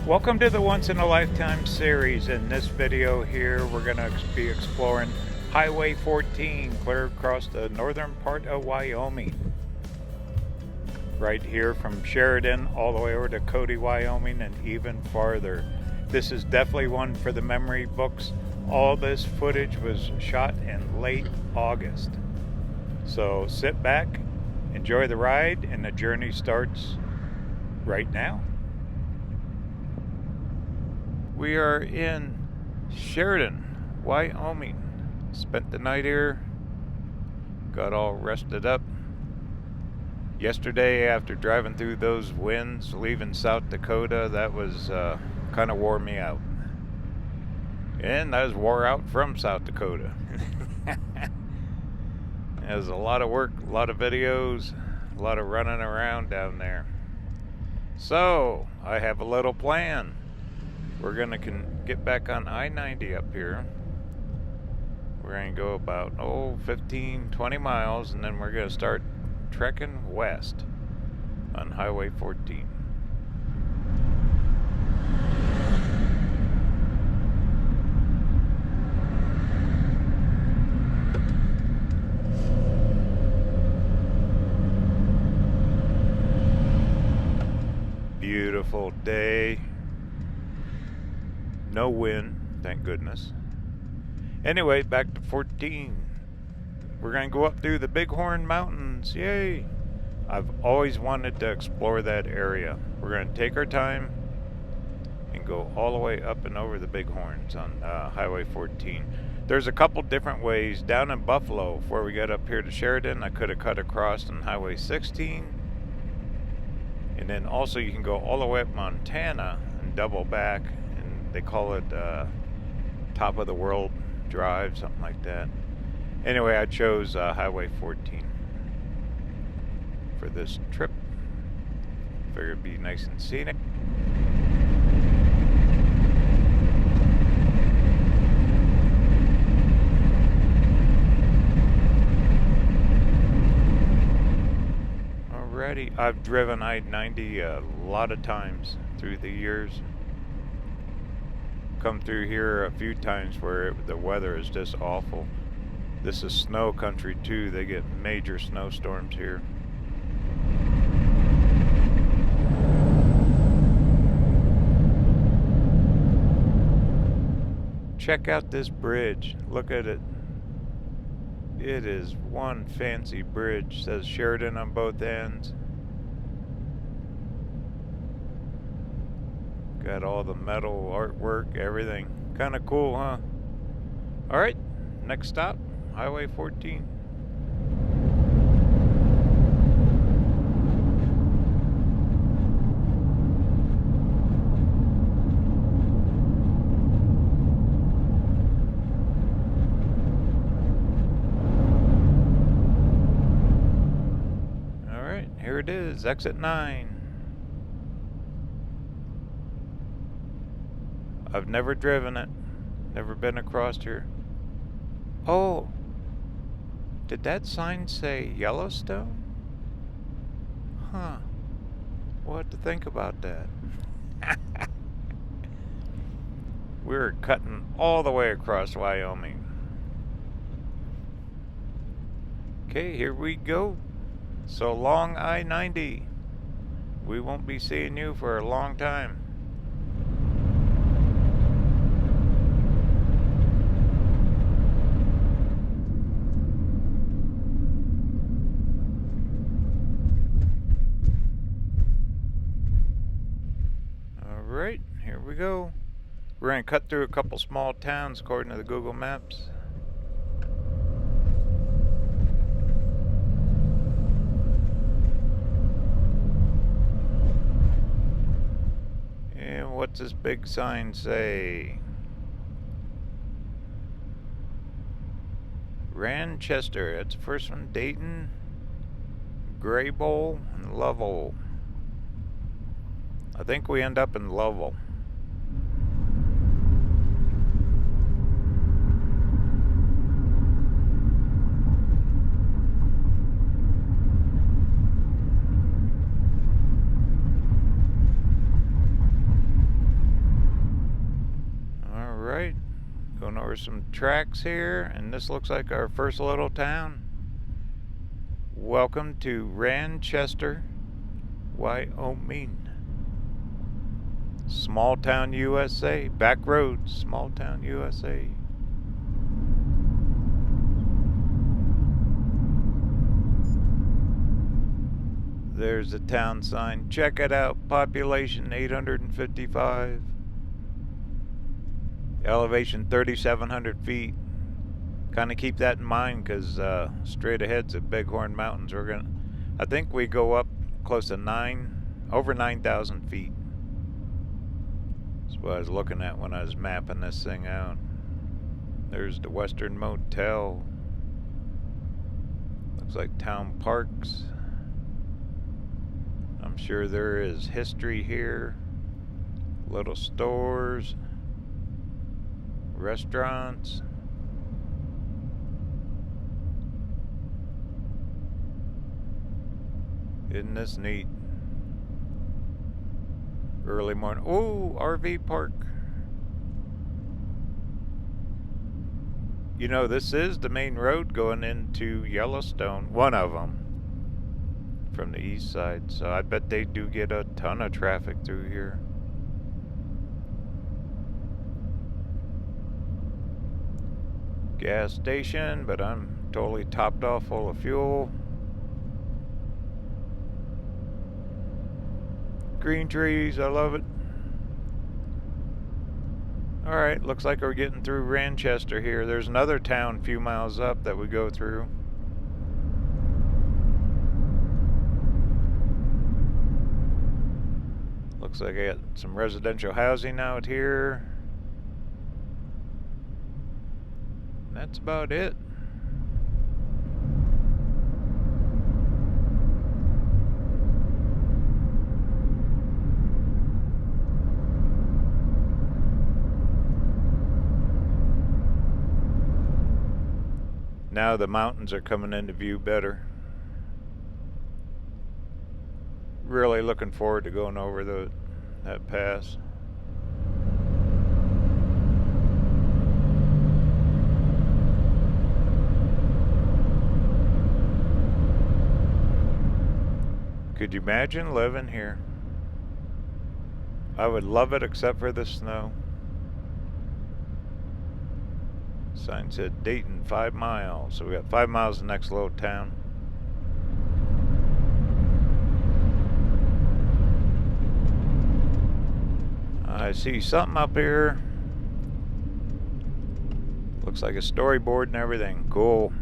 Welcome to the Once in a Lifetime series. In this video here, we're going to be exploring Highway 14 clear across the northern part of Wyoming. Right here from Sheridan all the way over to Cody, Wyoming, and even farther. This is definitely one for the memory books. All this footage was shot in late August. So sit back, enjoy the ride, and the journey starts right now. We are in Sheridan, Wyoming. Spent the night here, got all rested up. Yesterday, after driving through those winds, leaving South Dakota, that was kind of wore me out. And I was wore out from South Dakota. It was a lot of work, a lot of videos, a lot of running around down there. So, I have a little plan. We're gonna get back on I-90 up here. We're gonna go about 15, 20 miles, and then we're gonna start trekking west on Highway 14. Beautiful day. No wind, thank goodness. Anyway, back to 14. We're going to go up through the Bighorn Mountains. Yay! I've always wanted to explore that area. We're going to take our time and go all the way up and over the Bighorns on Highway 14. There's a couple different ways. Down in Buffalo, before we got up here to Sheridan, I could have cut across on Highway 16. And then also you can go all the way up Montana and double back. They call it Top of the World Drive, something like that. Anyway, I chose Highway 14 for this trip. Figured it'd be nice and scenic. Alrighty, I've driven I-90 a lot of times through the years. Come through here a few times where the weather is just awful. This is snow country too. They get major snowstorms here. Check out this bridge. Look at it. It is one fancy bridge. It says Sheridan on both ends. Got all the metal artwork, everything. Kind of cool, huh? Alright, next stop, Highway 14. Alright, here it is, exit 9. I've never driven it, never been across here. Oh, did that sign say Yellowstone? Huh, we'll have to think about that. We're cutting all the way across Wyoming. Okay, here we go. So long I-90. We won't be seeing you for a long time. Alright, here we go. We're going to cut through a couple small towns according to the Google Maps. And what's this big sign say? Ranchester, that's the first one. Dayton, Graybull, and Lovell. I think we end up in Lovell. over some tracks here, and this looks like our first little town. Welcome to Ranchester, Wyoming. Small town USA. Back roads, small town USA. There's the town sign. Check it out. Population 855. Elevation 3,700 feet. Kind of keep that in mind, because straight ahead's the Bighorn Mountains. I think we go up close to over 9,000 feet. That's what I was looking at when I was mapping this thing out. There's the Western Motel. Looks like town parks. I'm sure there is history here. Little stores, restaurants. Isn't this neat? Early morning. Oh, RV park. You know, this is the main road going into Yellowstone. One of them. From the east side. So I bet they do get a ton of traffic through here. Gas station, but I'm totally topped off full of fuel. Green trees, I love it. Alright, looks like we're getting through Ranchester here. There's another town a few miles up that we go through. Looks like I got some residential housing out here. And that's about it. Now the mountains are coming into view better. Really looking forward to going over that pass. Could you imagine living here? I would love it except for the snow. Sign said Dayton 5 miles. So we got 5 miles to the next little town. I see something up here. Looks like a storyboard and everything. Cool.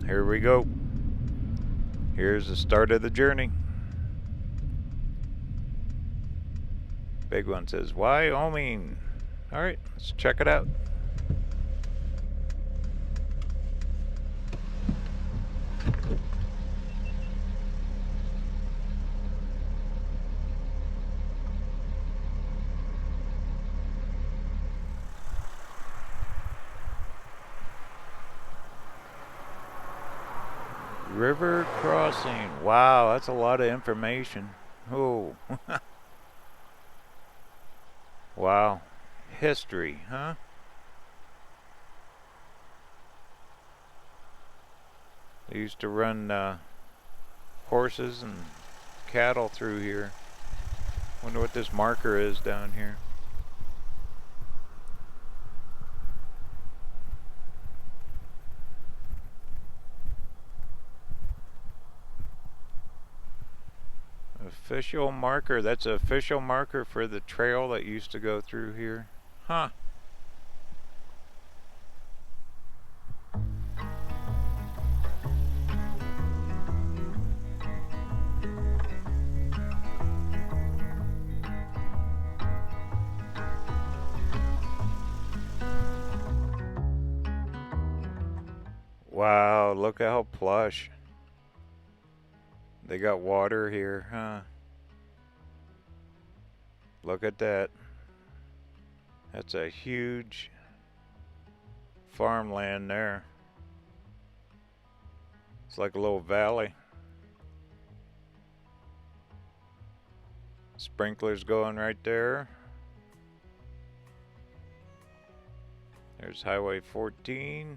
Here we go. Here's the start of the journey. Big one says Wyoming. Alright, let's check it out. River crossing. Wow, that's a lot of information. Oh. Wow. History, huh? They used to run horses and cattle through here. Wonder what this marker is down here. Official marker. That's an official marker for the trail that used to go through here. Huh. Wow, look at how plush. They got water here, huh? Look at that. That's a huge farmland there. It's like a little valley. Sprinklers going right there. There's Highway 14.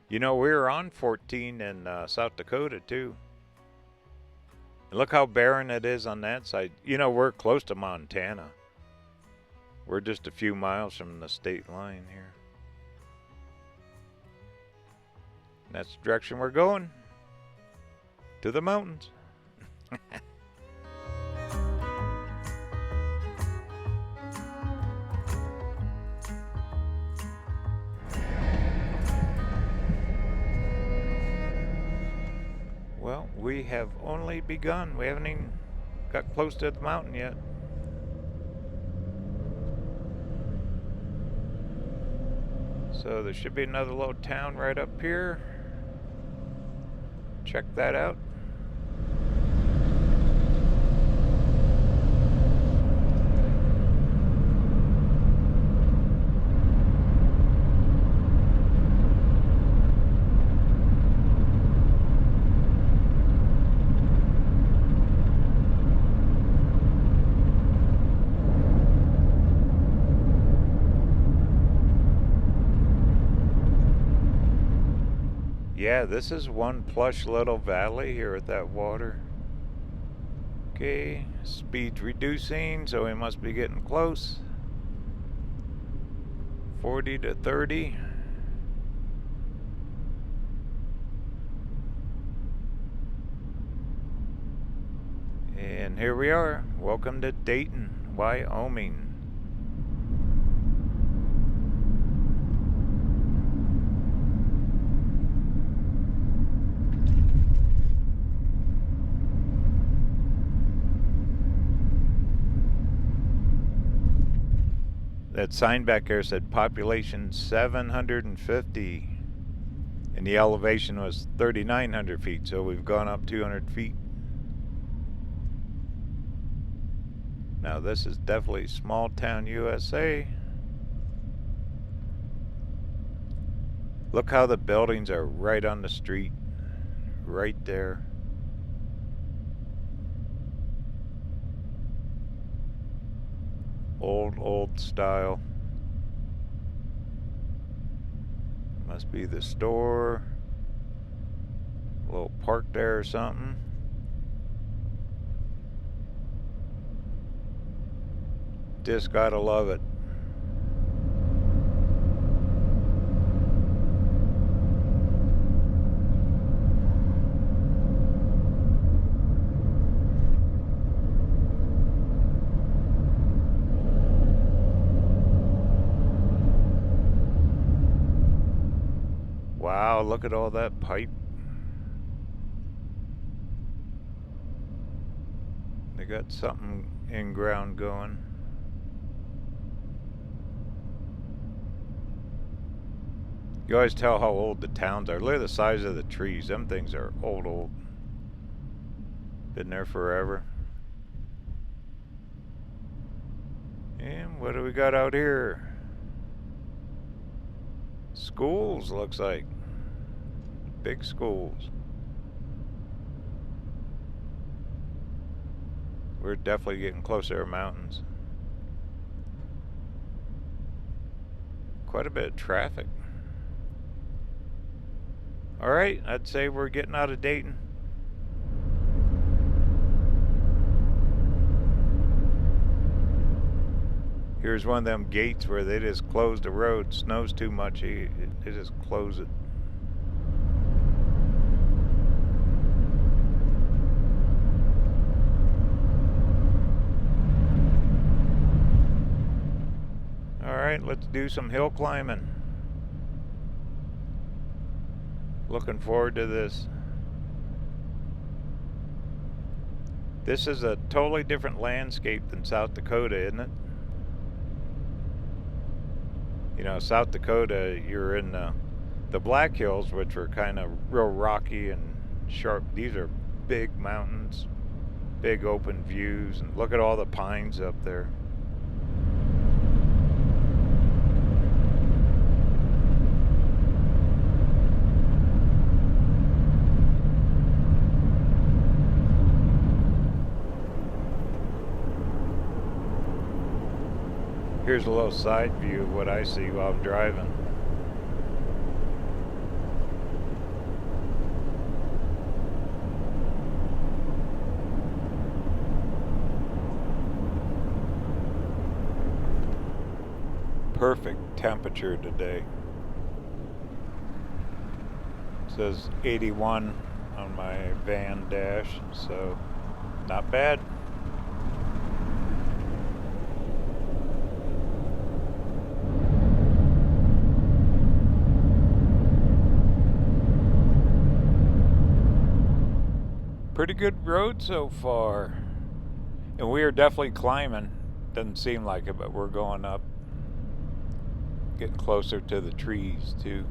You know, we were on 14 in South Dakota too. And look how barren it is on that side. You know, we're close to Montana. We're just a few miles from the state line here. And that's the direction we're going. To the mountains. Well, we have only begun. We haven't even got close to the mountain yet. So there should be another little town right up here. Check that out. Yeah, this is one plush little valley here at that water. Okay, speed's reducing, so we must be getting close. 40 to 30. And here we are. Welcome to Dayton, Wyoming. That sign back there said population 750 and the elevation was 3,900 feet, so we've gone up 200 feet. Now this is definitely small town USA. Look how the buildings are right on the street, right there. Old style. Must be the store. A little park there or something. Just gotta love it. Wow, look at all that pipe. They got something in ground going. You always tell how old the towns are. Look at the size of the trees. Them things are old. Been there forever. And what do we got out here? Schools, looks like. Big schools. We're definitely getting closer to our mountains. Quite a bit of traffic. Alright, I'd say we're getting out of Dayton. Here's one of them gates where they just close the road. Snows too much, they just close it. Alright, let's do some hill climbing. Looking forward to this. This is a totally different landscape than South Dakota, isn't it? You know, South Dakota, you're in the Black Hills, which were kind of real rocky and sharp. These are big mountains, big open views, and look at all the pines up there. Here's a little side view of what I see while I'm driving. Perfect temperature today. It says 81 on my van dash, so not bad. Pretty good road so far. And we are definitely climbing. Doesn't seem like it, but we're going up. Getting closer to the trees too.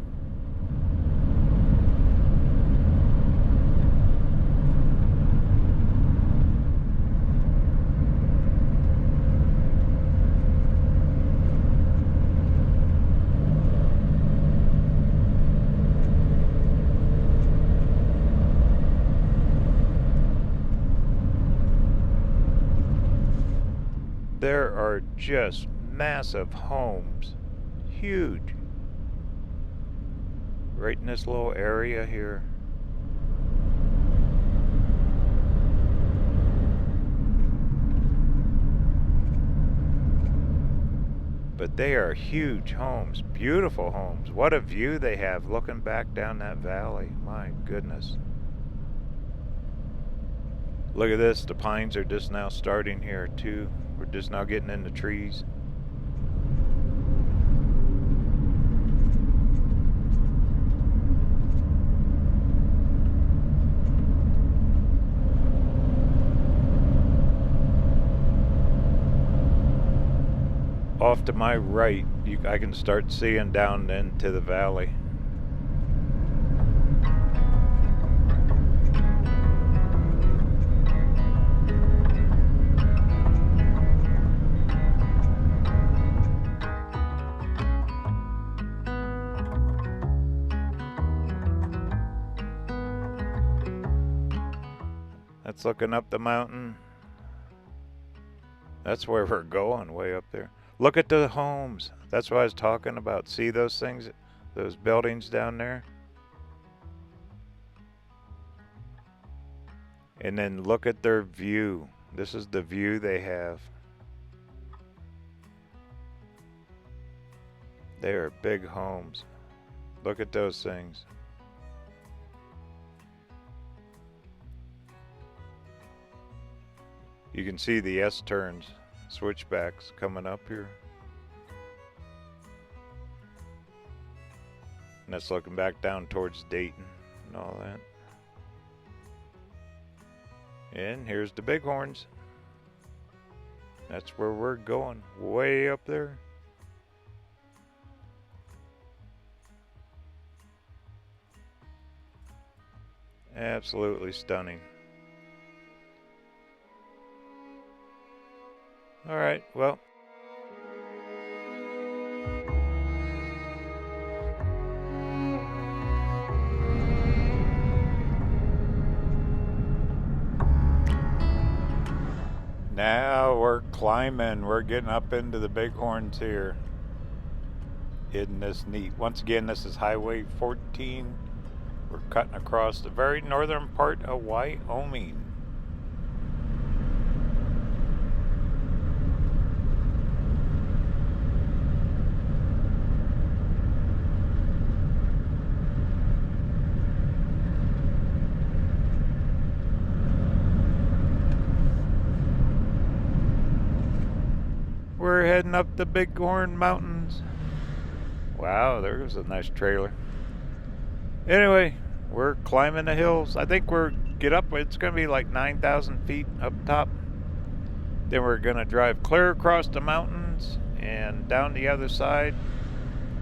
There are just massive homes. Huge. Right in this little area here. But they are huge homes, beautiful homes. What a view they have looking back down that valley. My goodness. Look at this, the pines are just now starting here too. We're just now getting in the trees. Off to my right, I can start seeing down into the valley. That's looking up the mountain. That's where we're going, way up there. Look at the homes. That's what I was talking about. See those things, those buildings down there? And then look at their view. This is the view they have. They are big homes. Look at those things. You can see the S-turns, switchbacks coming up here. And that's looking back down towards Dayton and all that. And here's the Bighorns. That's where we're going, way up there. Absolutely stunning. All right, well. Now we're climbing. We're getting up into the Bighorns here. Isn't this neat? Once again, this is Highway 14. We're cutting across the very northern part of Wyoming. We're heading up the Bighorn Mountains. Wow, there's a nice trailer. Anyway, we're climbing the hills. I think we're get up. It's going to be like 9,000 feet up top. Then we're going to drive clear across the mountains and down the other side.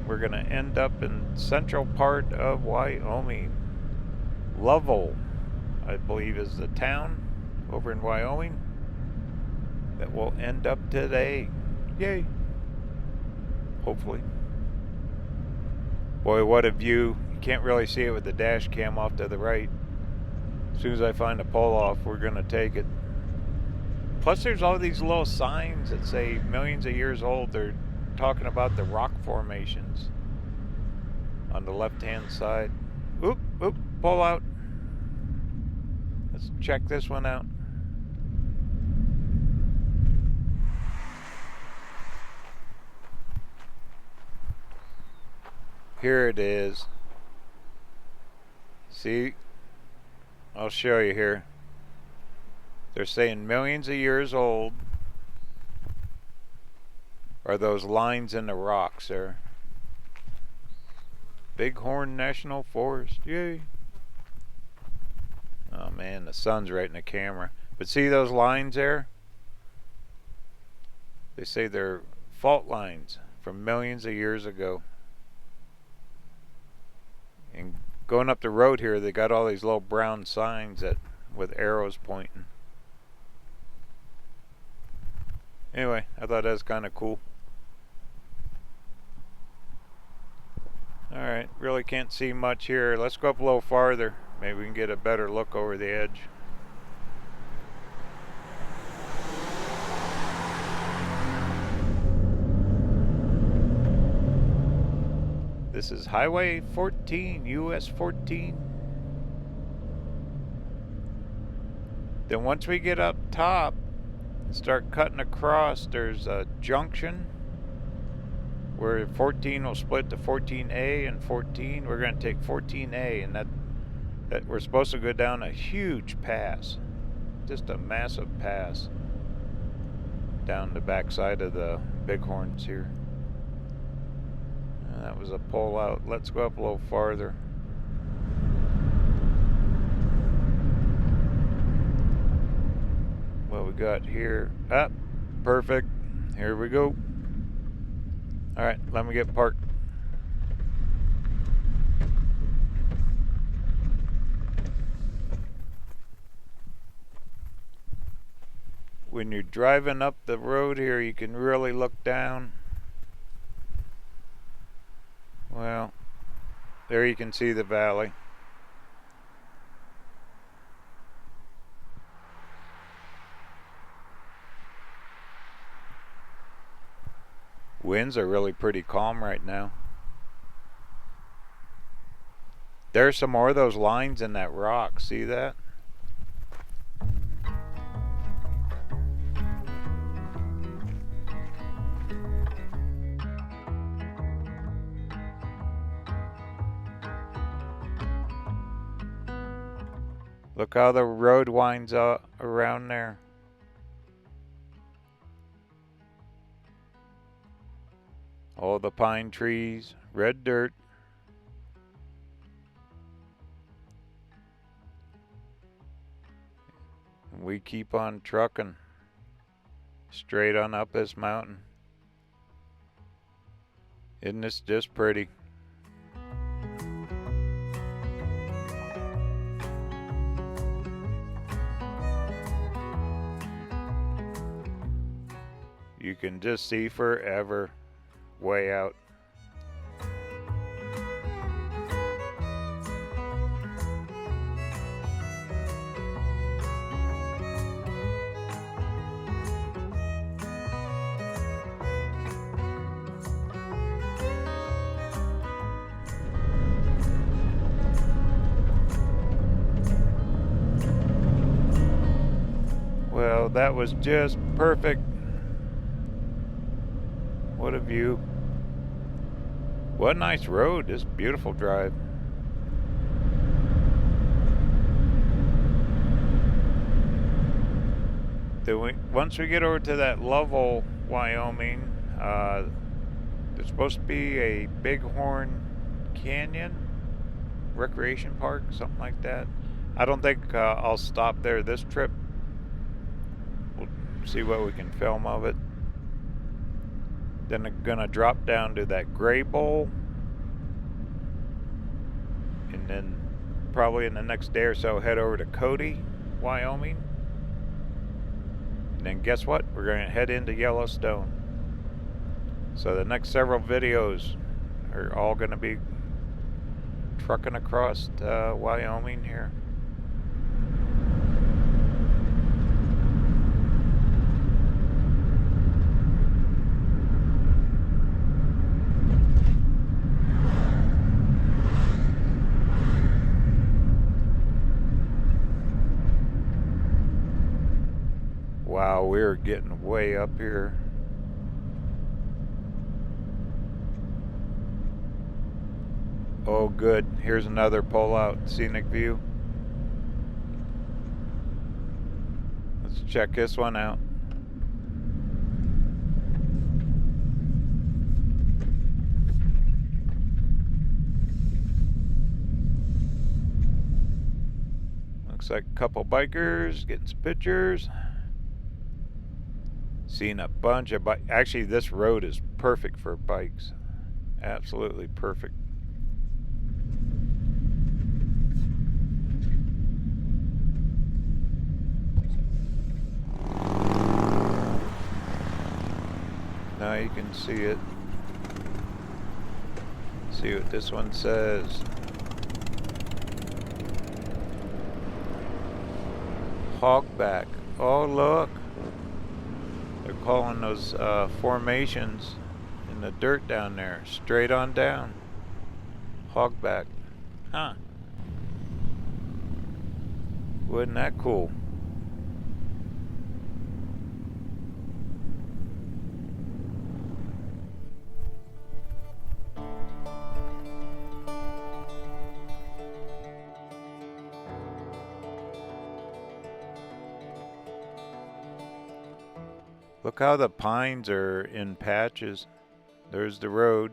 We're going to end up in central part of Wyoming. Lovell, I believe, is the town over in Wyoming that we'll end up today. Yay. Hopefully. Boy, what a view. You can't really see it with the dash cam off to the right. As soon as I find a pull off, we're going to take it. Plus there's all these little signs that say millions of years old. They're talking about the rock formations on the left-hand side. Oop, oop, pull out. Let's check this one out. Here it is. See? I'll show you here. They're saying millions of years old are those lines in the rocks there. Bighorn National Forest, yay. Oh man, the sun's right in the camera. But see those lines there? They say they're fault lines from millions of years ago. And going up the road here, they got all these little brown signs that with arrows pointing. Anyway, I thought that was kind of cool. Alright, really can't see much here. Let's go up a little farther. Maybe we can get a better look over the edge. This is Highway 14, US 14. Then once we get up top and start cutting across, there's a junction where 14 will split to 14A and 14. We're going to take 14A, and that we're supposed to go down a huge pass, just a massive pass down the backside of the Bighorns here. And that was a pull out. Let's go up a little farther. What we got here? Ah, perfect. Here we go. Alright, let me get parked. When you're driving up the road here, you can really look down. Well, there you can see the valley. Winds are really pretty calm right now. There's some more of those lines in that rock. See that? Look how the road winds up around there. All the pine trees, red dirt. And we keep on trucking straight on up this mountain. Isn't this just pretty? You can just see forever. Way out. Well, that was just perfect. What a view. What a nice road. This beautiful drive. Once we get over to that Lovell, Wyoming, there's supposed to be a Bighorn Canyon recreation park, something like that. I don't think I'll stop there this trip. We'll see what we can film of it. Then I'm gonna drop down to that Gray Bowl, and then probably in the next day or so head over to Cody, Wyoming. And then guess what? We're gonna head into Yellowstone. So the next several videos are all gonna be trucking across Wyoming here. Wow, we're getting way up here. Oh good, here's another pull-out scenic view. Let's check this one out. Looks like a couple bikers getting some pictures. Seeing a bunch of bikes. Actually, this road is perfect for bikes. Absolutely perfect. Now you can see it. See what this one says. Hogback. Oh look. They're calling those formations in the dirt down there. Straight on down. Hogback. Huh. Wasn't that cool? Look how the pines are in patches. There's the road.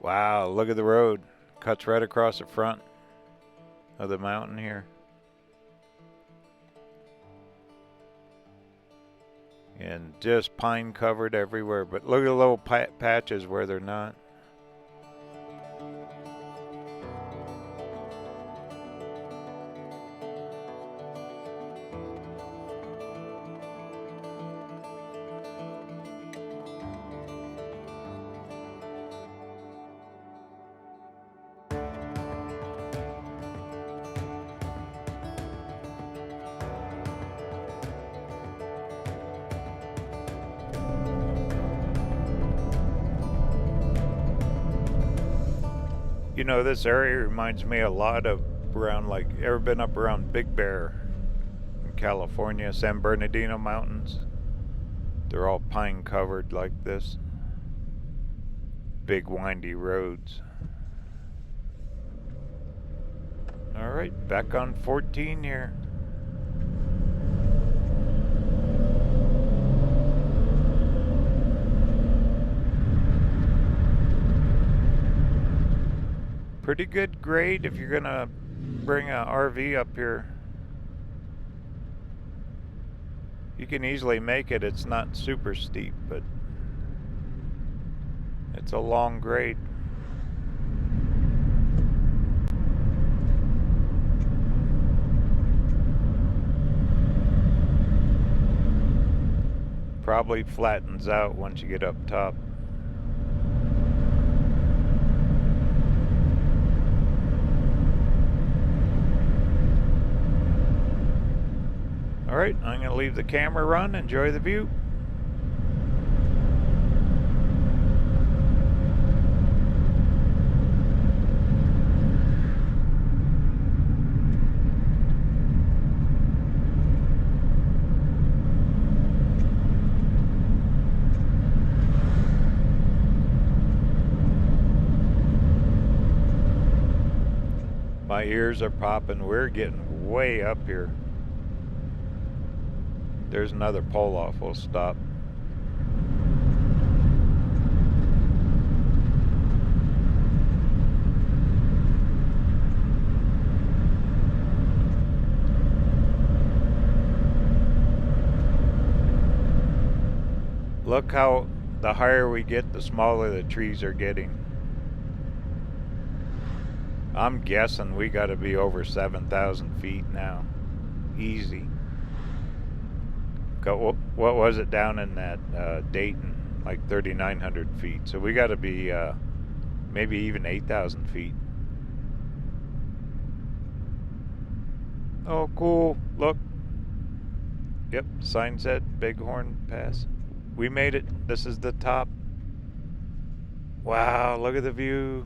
Wow, look at the road. Cuts right across the front of the mountain here. And just pine covered everywhere, but look at the little patches where they're not. You know, this area reminds me a lot of around, like, ever been up around Big Bear in California, San Bernardino Mountains? They're all pine covered like this. Big windy roads. Alright, back on 14 here. Pretty good grade if you're gonna bring an RV up here. You can easily make it. It's not super steep, but it's a long grade. Probably flattens out once you get up top. Alright, I'm going to leave the camera run. Enjoy the view. My ears are popping. We're getting way up here. There's another pull off. We'll stop. Look how the higher we get, the smaller the trees are getting. I'm guessing we got to be over 7,000 feet now. Easy. What was it down in that Dayton? Like 3,900 feet. So we got to be maybe even 8,000 feet. Oh, cool. Look. Yep, sign said Bighorn Pass. We made it. This is the top. Wow, look at the view.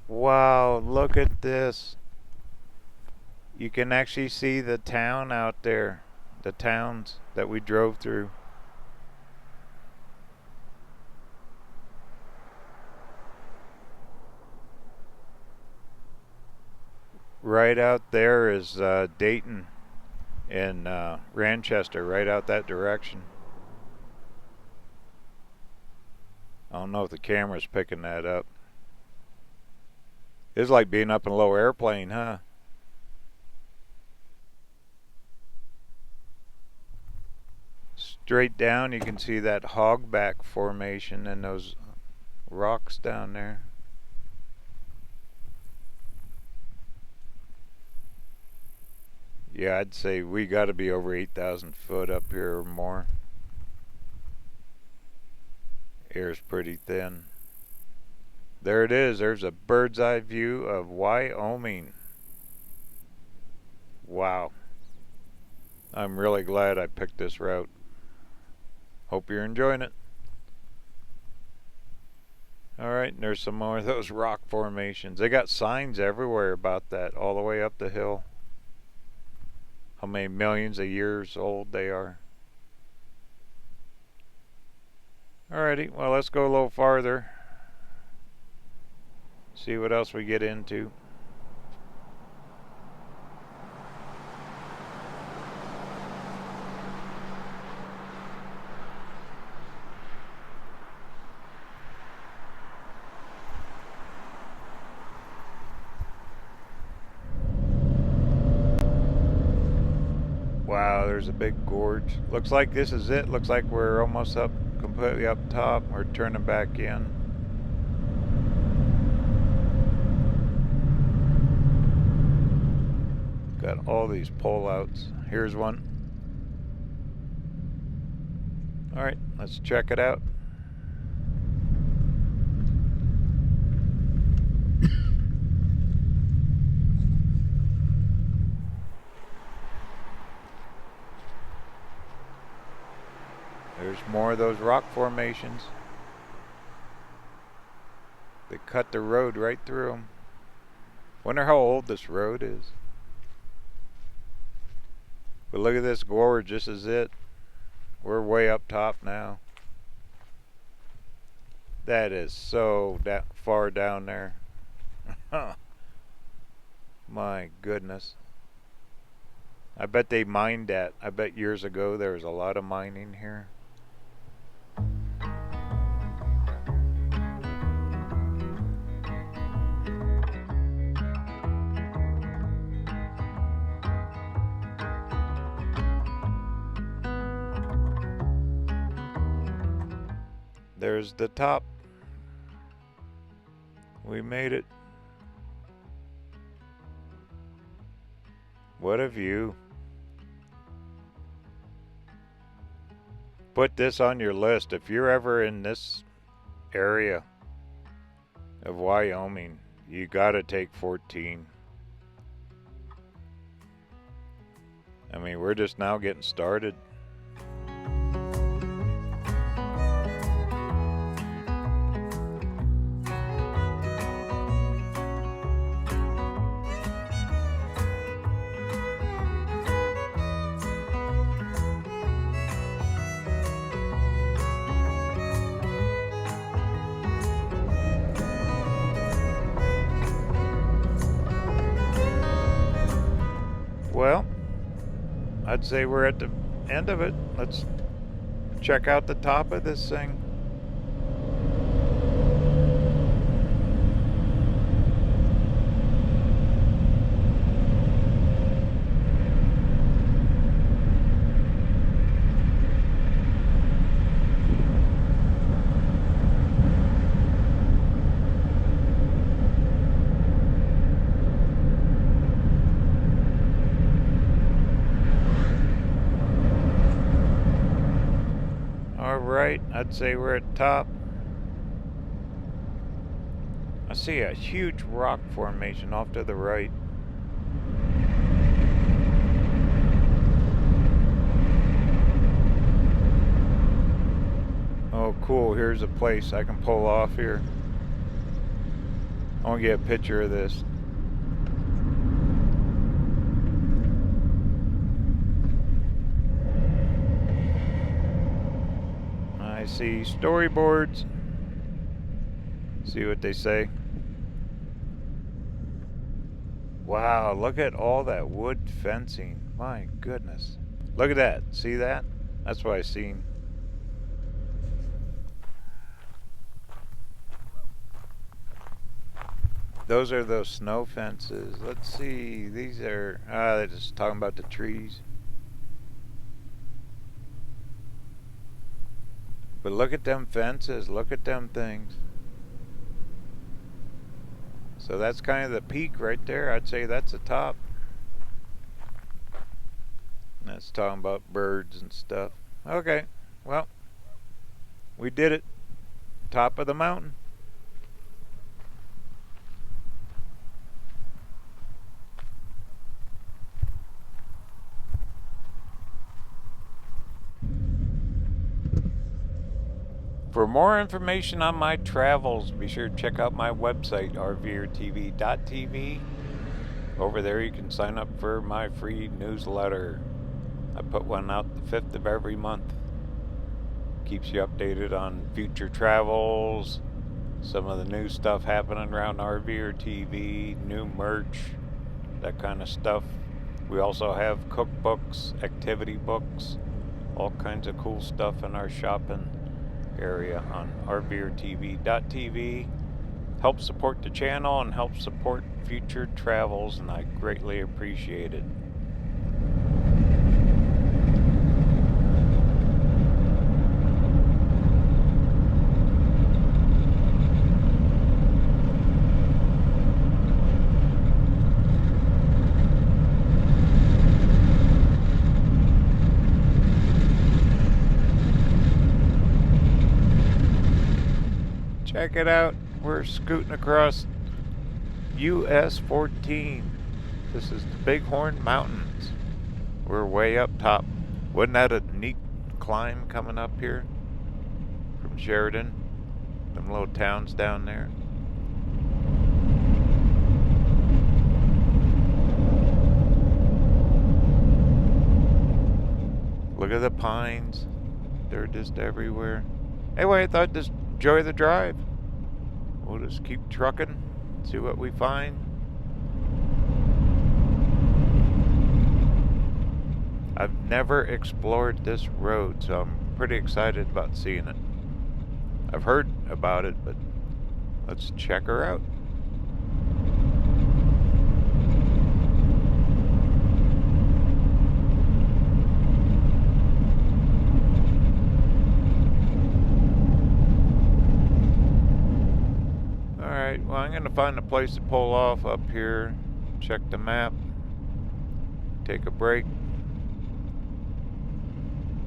Wow, look at this. You can actually see the town out there. The towns that we drove through. Right out there is Dayton and Ranchester, right out that direction. I don't know if the camera's picking that up. It's like being up in a low airplane, huh? Straight down you can see that hogback formation and those rocks down there. Yeah, I'd say we got to be over 8,000 foot up here or more. Air's pretty thin. There it is. There's a bird's eye view of Wyoming. Wow. I'm really glad I picked this route. Hope you're enjoying it. Alright, and there's some more of those rock formations. They got signs everywhere about that, all the way up the hill. How many millions of years old they are. Alrighty, well, let's go a little farther. See what else we get into. Wow, there's a big gorge. Looks like this is it. Looks like we're almost up, completely up top. We're turning back in. Got all these pullouts. Here's one. Alright, let's check it out. There's more of those rock formations. They cut the road right through them. Wonder how old this road is. But look at this gorge. This is it. We're way up top now. That is so far down there. My goodness. I bet they mined that. I bet years ago there was a lot of mining here. There's the top. We made it. What a view. Put this on your list. If you're ever in this area of Wyoming, you gotta take 14. I mean, we're just now getting started. Well, I'd say we're at the end of it. Let's check out the top of this thing. Alright, I'd say we're at top. I see a huge rock formation off to the right. Oh, cool. Here's a place I can pull off here. I want to get a picture of this. I see storyboards. See what they say. Wow, look at all that wood fencing. My goodness. Look at that. See that? That's what I seen. Those are those snow fences. Let's see. These are, they're just talking about the trees. But look at them fences. Look at them things. So that's kind of the peak right there. I'd say that's the top. That's talking about birds and stuff. Okay, well, we did it. Top of the mountain. For more information on my travels, be sure to check out my website, RVerTV.tv. Over there you can sign up for my free newsletter. I put one out the 5th of every month. Keeps you updated on future travels, some of the new stuff happening around RVerTV, new merch, that kind of stuff. We also have cookbooks, activity books, all kinds of cool stuff in our shopping area on RVerTV.tv. Help support the channel and help support future travels, and I greatly appreciate it. Check it out. We're scooting across US 14. This is the Bighorn Mountains. We're way up top. Wasn't that a neat climb coming up here from Sheridan? Them little towns down there. Look at the pines. They're just everywhere. Anyway, I thought just enjoy the drive. We'll just keep trucking, see what we find. I've never explored this road, so I'm pretty excited about seeing it. I've heard about it, but let's check her out. Alright, well, I'm going to find a place to pull off up here, check the map, take a break,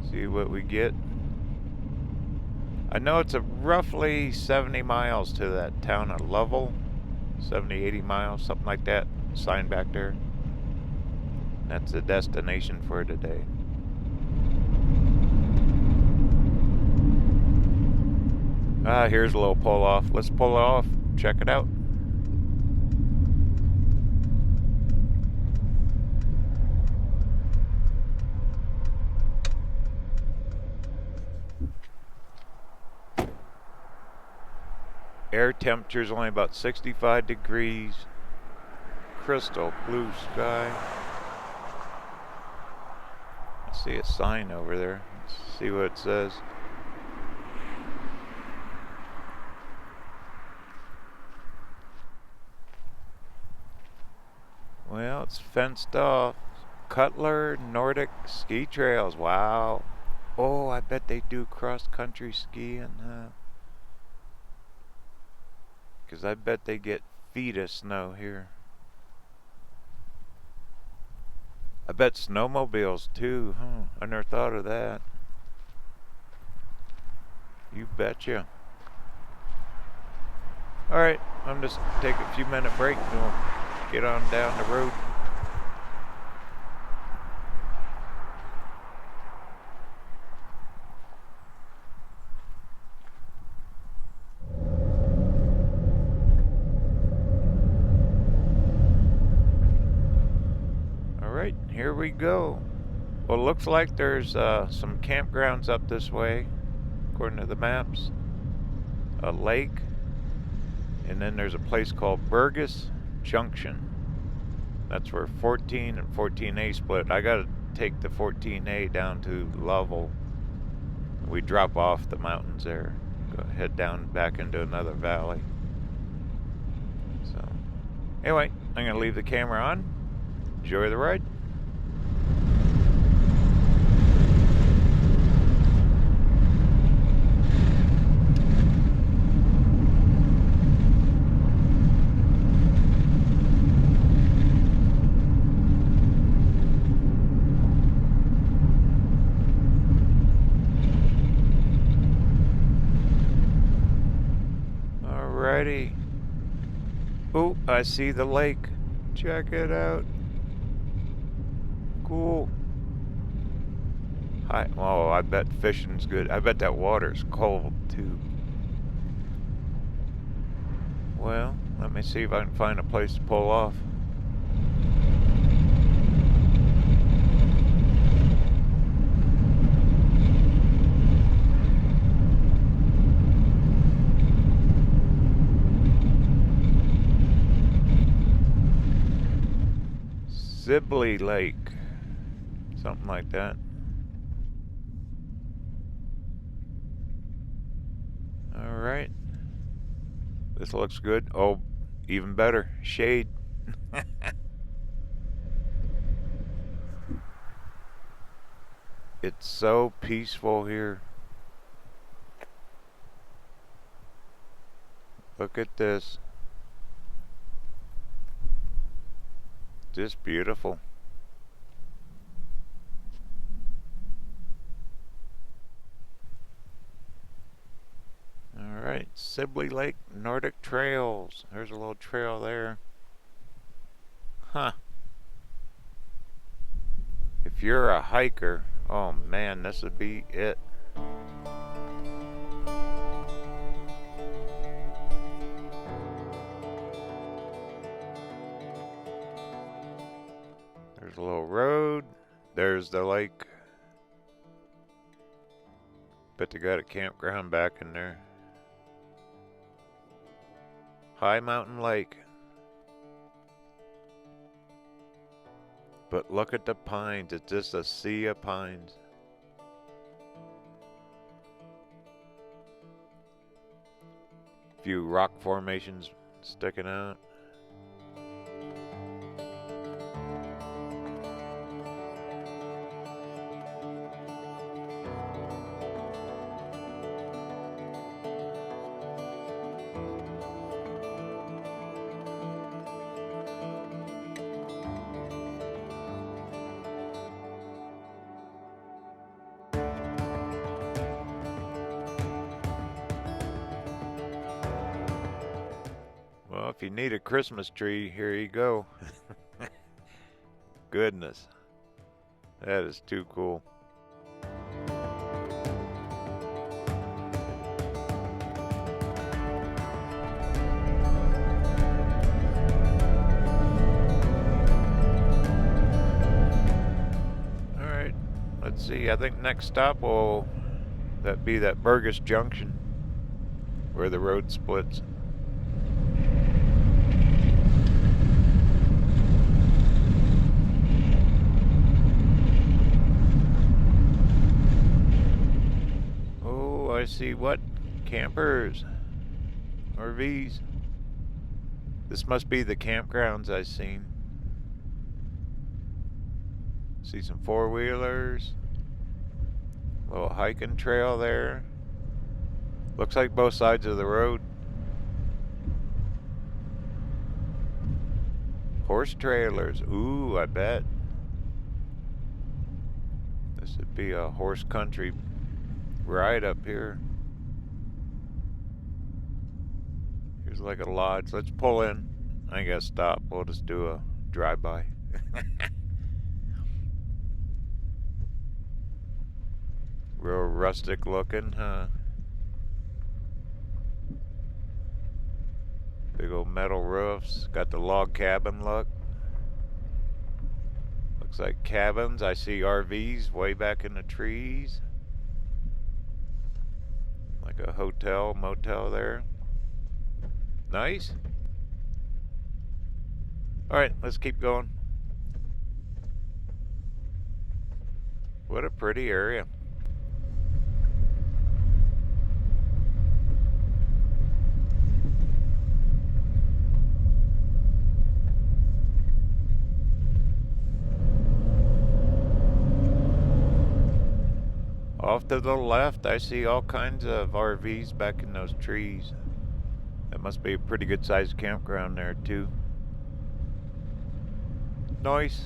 see what we get. I know it's a roughly 70 miles to that town of Lovell, 70, 80 miles, something like that, sign back there. That's the destination for today. Here's a little pull off. Let's pull it off. Check it out. Air temperature is only about 65 degrees. Crystal blue sky. I see a sign over there. Let's see what it says. Well, it's fenced off. Cutler Nordic Ski Trails. Wow. Oh, I bet they do cross-country skiing. Because I bet they get feet of snow here. I bet snowmobiles too. I never thought of that. You betcha. Alright. I'm just take a few minute break and we'll get on down the road. Alright, here we go. Well, it looks like there's some campgrounds up this way, according to the maps. A lake, and then there's a place called Burgess Junction. That's where 14 and 14A split. I gotta take the 14A down to Lovell. We drop off the mountains there, go head down back into another valley. So anyway, I'm gonna leave the camera on. Enjoy the ride. Alrighty. Oh, I see the lake. Check it out. Cool. Hi. Oh, I bet fishing's good. I bet that water's cold too. Well, let me see if I can find a place to pull off. Sibley Lake, something like that. All right, this looks good. Oh, even better, shade. It's so peaceful here. Look at this. Just beautiful. Alright, Sibley Lake Nordic Trails. There's a little trail there. Huh. If you're a hiker, oh man, this would be it. There's a little road. There's the lake. Bet they got a campground back in there. High Mountain Lake. But look at the pines. It's just a sea of pines. Few rock formations sticking out. Well, if you need a Christmas tree, here you go. Goodness. That is too cool. Alright, let's see. I think next stop will be that Burgess Junction where the road splits. I see what? Campers. RVs. This must be the campgrounds I've seen. See some four-wheelers. Little hiking trail there. Looks like both sides of the road. Horse trailers. Ooh, I bet. This would be a horse country ride up here. Here's a like a lodge. Let's pull in. I ain't gotta stop. We'll just do a drive-by. Real rustic looking, huh? Big old metal roofs. Got the log cabin look. Looks like cabins. I see RVs way back in the trees. Like a hotel, motel there. Nice. Alright, let's keep going. What a pretty area. Off to the left, I see all kinds of RVs back in those trees. That must be a pretty good sized campground there too. Nice.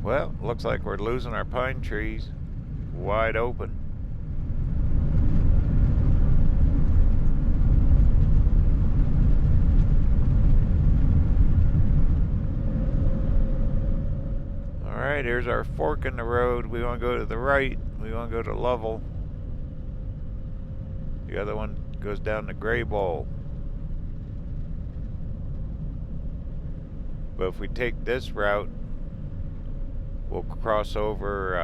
Well, looks like we're losing our pine trees. Wide open. Alright, here's our fork in the road. We want to go to the right. We want to go to Lovell. The other one goes down to Gray Bowl. But if we take this route, we'll cross over,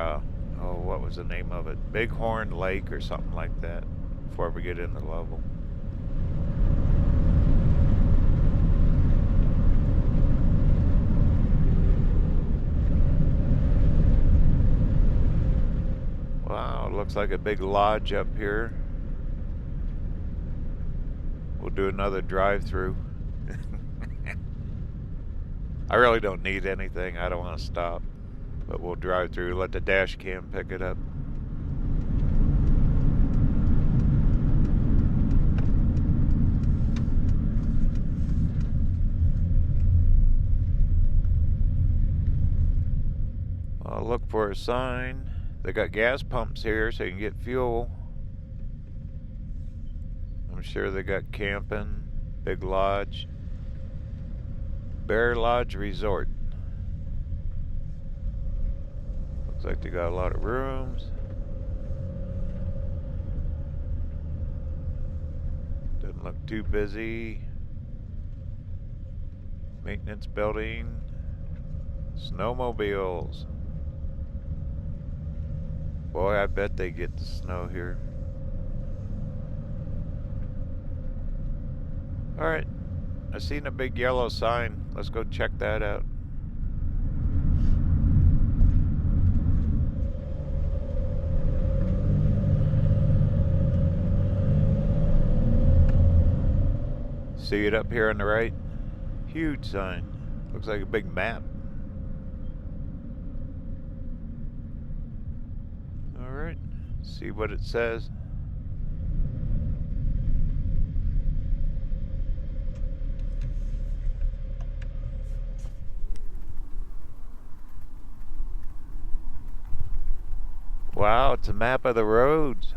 oh, what was the name of it? Bighorn Lake or something like that before we get into Lovell. Wow, looks like a big lodge up here. We'll do another drive-through. I really don't need anything. I don't want to stop. But we'll drive through, let the dash cam pick it up. I'll look for a sign. They got gas pumps here so you can get fuel. I'm sure they got camping, big lodge. Bear Lodge Resort. Looks like they got a lot of rooms. Doesn't look too busy. Maintenance building. Snowmobiles. Boy, I bet they get the snow here. Alright, I seen a big yellow sign. Let's go check that out. See it up here on the right? Huge sign. Looks like a big map. Alright, see what it says. Wow, it's a map of the roads.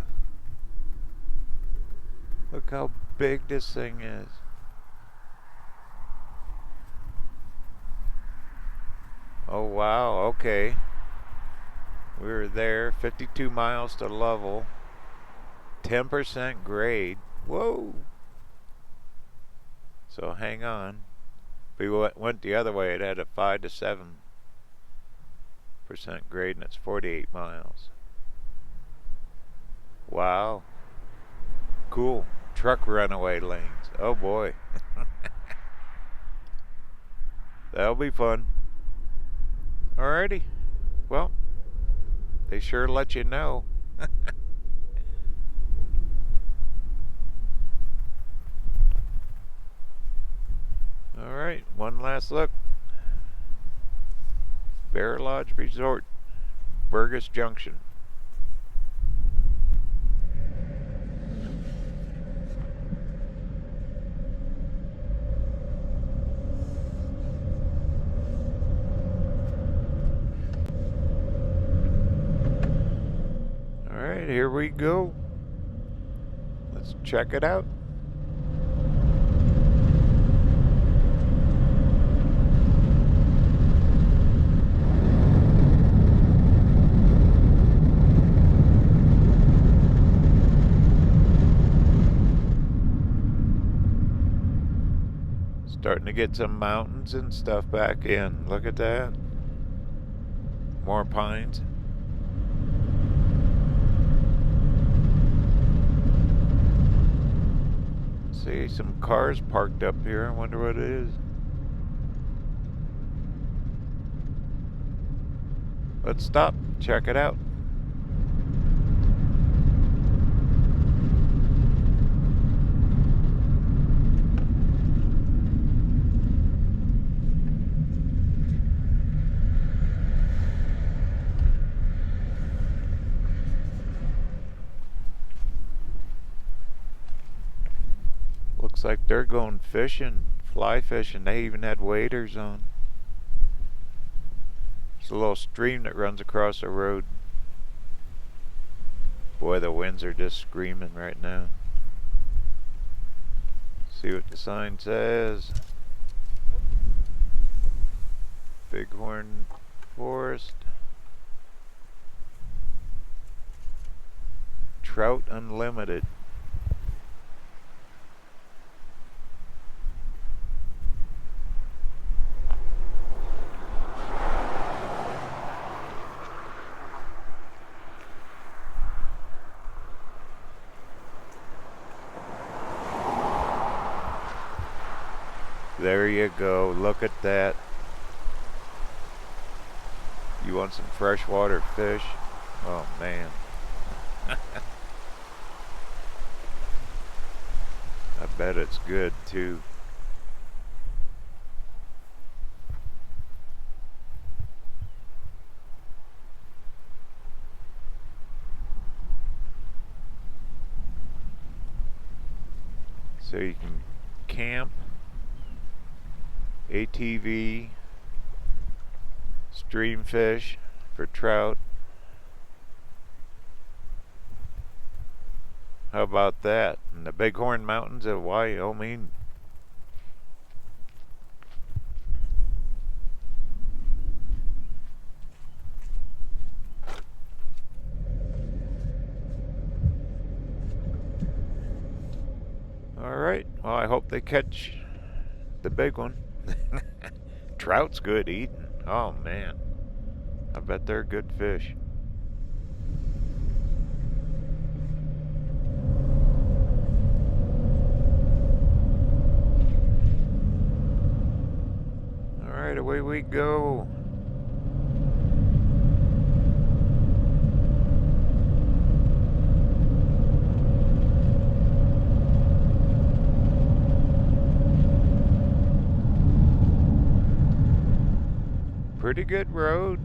Look how big this thing is. Oh wow, okay. We were there, 52 miles to Lovell, 10% grade. Whoa! So hang on. We went the other way. It had a 5 to 7% grade, and it's 48 miles. Wow. Cool. Truck runaway lanes. Oh boy. That'll be fun. Alrighty. Well, they sure let you know. Alright, one last look. Bear Lodge Resort, Burgess Junction. here we go. Let's check it out. Starting to get some mountains and stuff back in. Look at that. More pines. See some cars parked up here. I wonder what it is. Let's stop, check it out. Looks like they're going fishing, fly fishing. They even had waders on. It's a little stream that runs across the road. Boy, the winds are just screaming right now. See what the sign says. Bighorn Forest. Trout Unlimited. There you go, look at that. You want some freshwater fish? Oh man. I bet it's good too. So you can camp, ATV, stream fish for trout. How about that? In the Bighorn Mountains of Wyoming. Alright, well I hope they catch the big one. Trout's good eating. Oh man, I bet they're good fish. Alright, away we go. Pretty good road.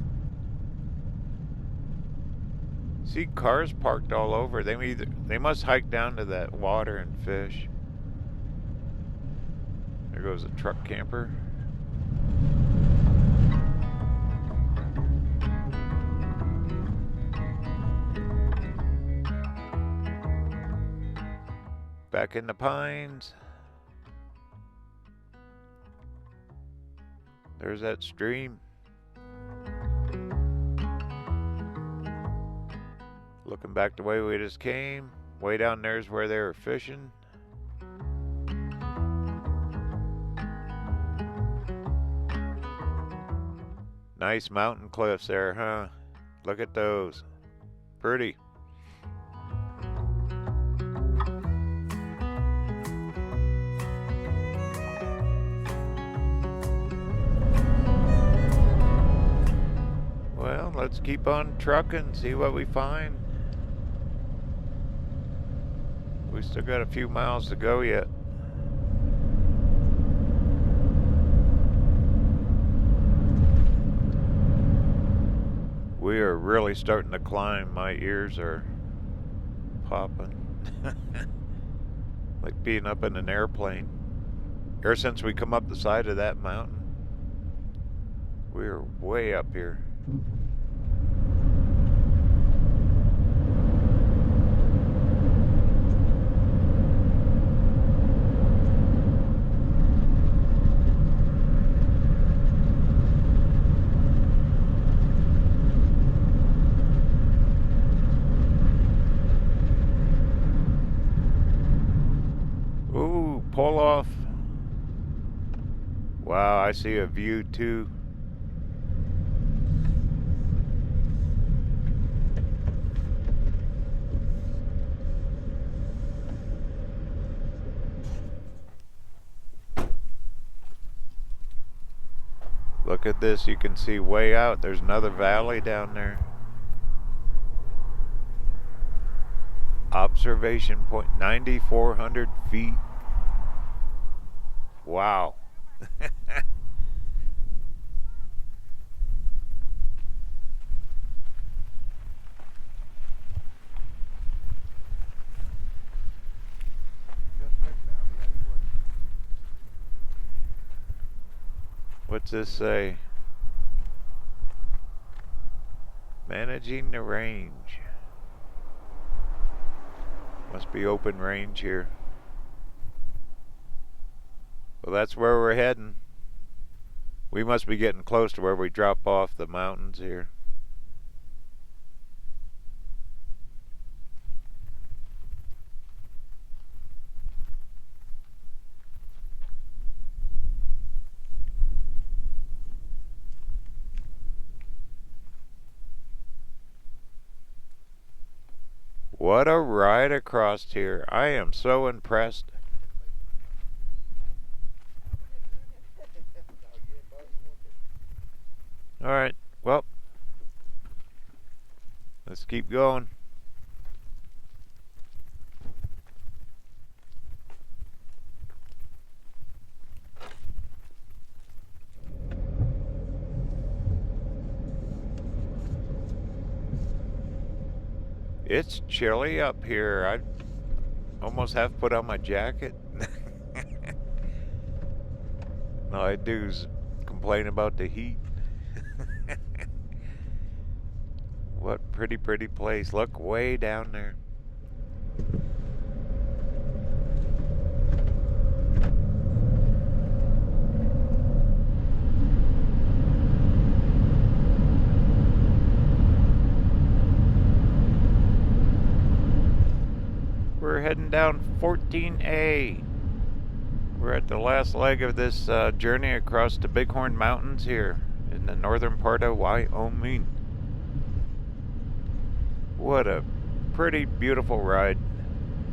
See cars parked all over. They must hike down to that water and fish. There goes a truck camper. Back in the pines. There's that stream. Looking back the way we just came. Way down there's where they were fishing. Nice mountain cliffs there, huh? Look at those. Pretty. Well, let's keep on trucking, see what we find. We still got a few miles to go yet. We are really starting to climb. My ears are popping. Like being up in an airplane. Ever since we come up the side of that mountain, we are way up here. Wow, I see a view too. Look at this, you can see way out. There's another valley down there. Observation point, 9,400 feet. Wow. What's this say? Managing the range. Must be open range here. Well, that's where we're heading. We must be getting close to where we drop off the mountains here. What a ride across here. I am so impressed. Alright, well, let's keep going. It's chilly up here. I almost have to put on my jacket. All I do is complain about the heat. What pretty place. Look way down there. We're heading down 14A. We're at the last leg of this journey across the Bighorn Mountains here in the northern part of Wyoming. What a pretty beautiful ride.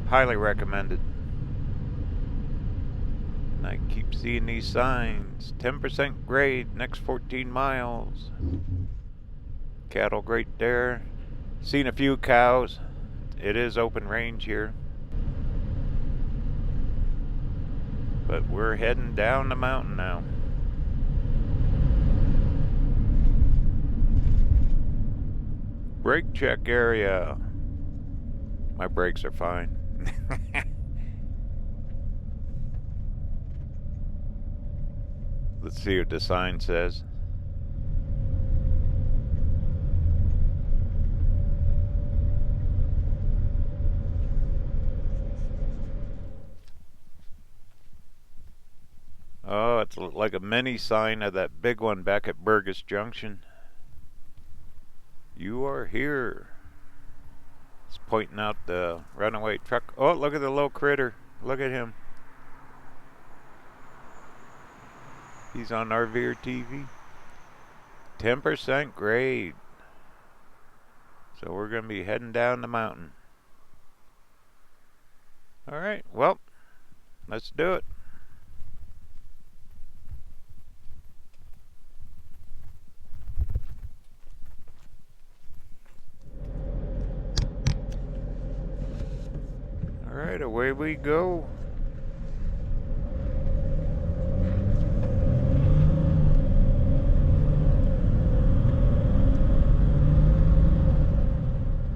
Highly recommended. And I keep seeing these signs. 10% grade, next 14 miles. Cattle great there. Seen a few cows. It is open range here. But we're heading down the mountain now. Brake check area. My brakes are fine. Let's see what the sign says. Oh, it's like a mini sign of that big one back at Burgess Junction. You are here. It's pointing out the runaway truck. Oh, look at the little critter. Look at him. He's on RVerTV. 10% grade. So we're going to be heading down the mountain. Alright, well, let's do it. Alright, away we go.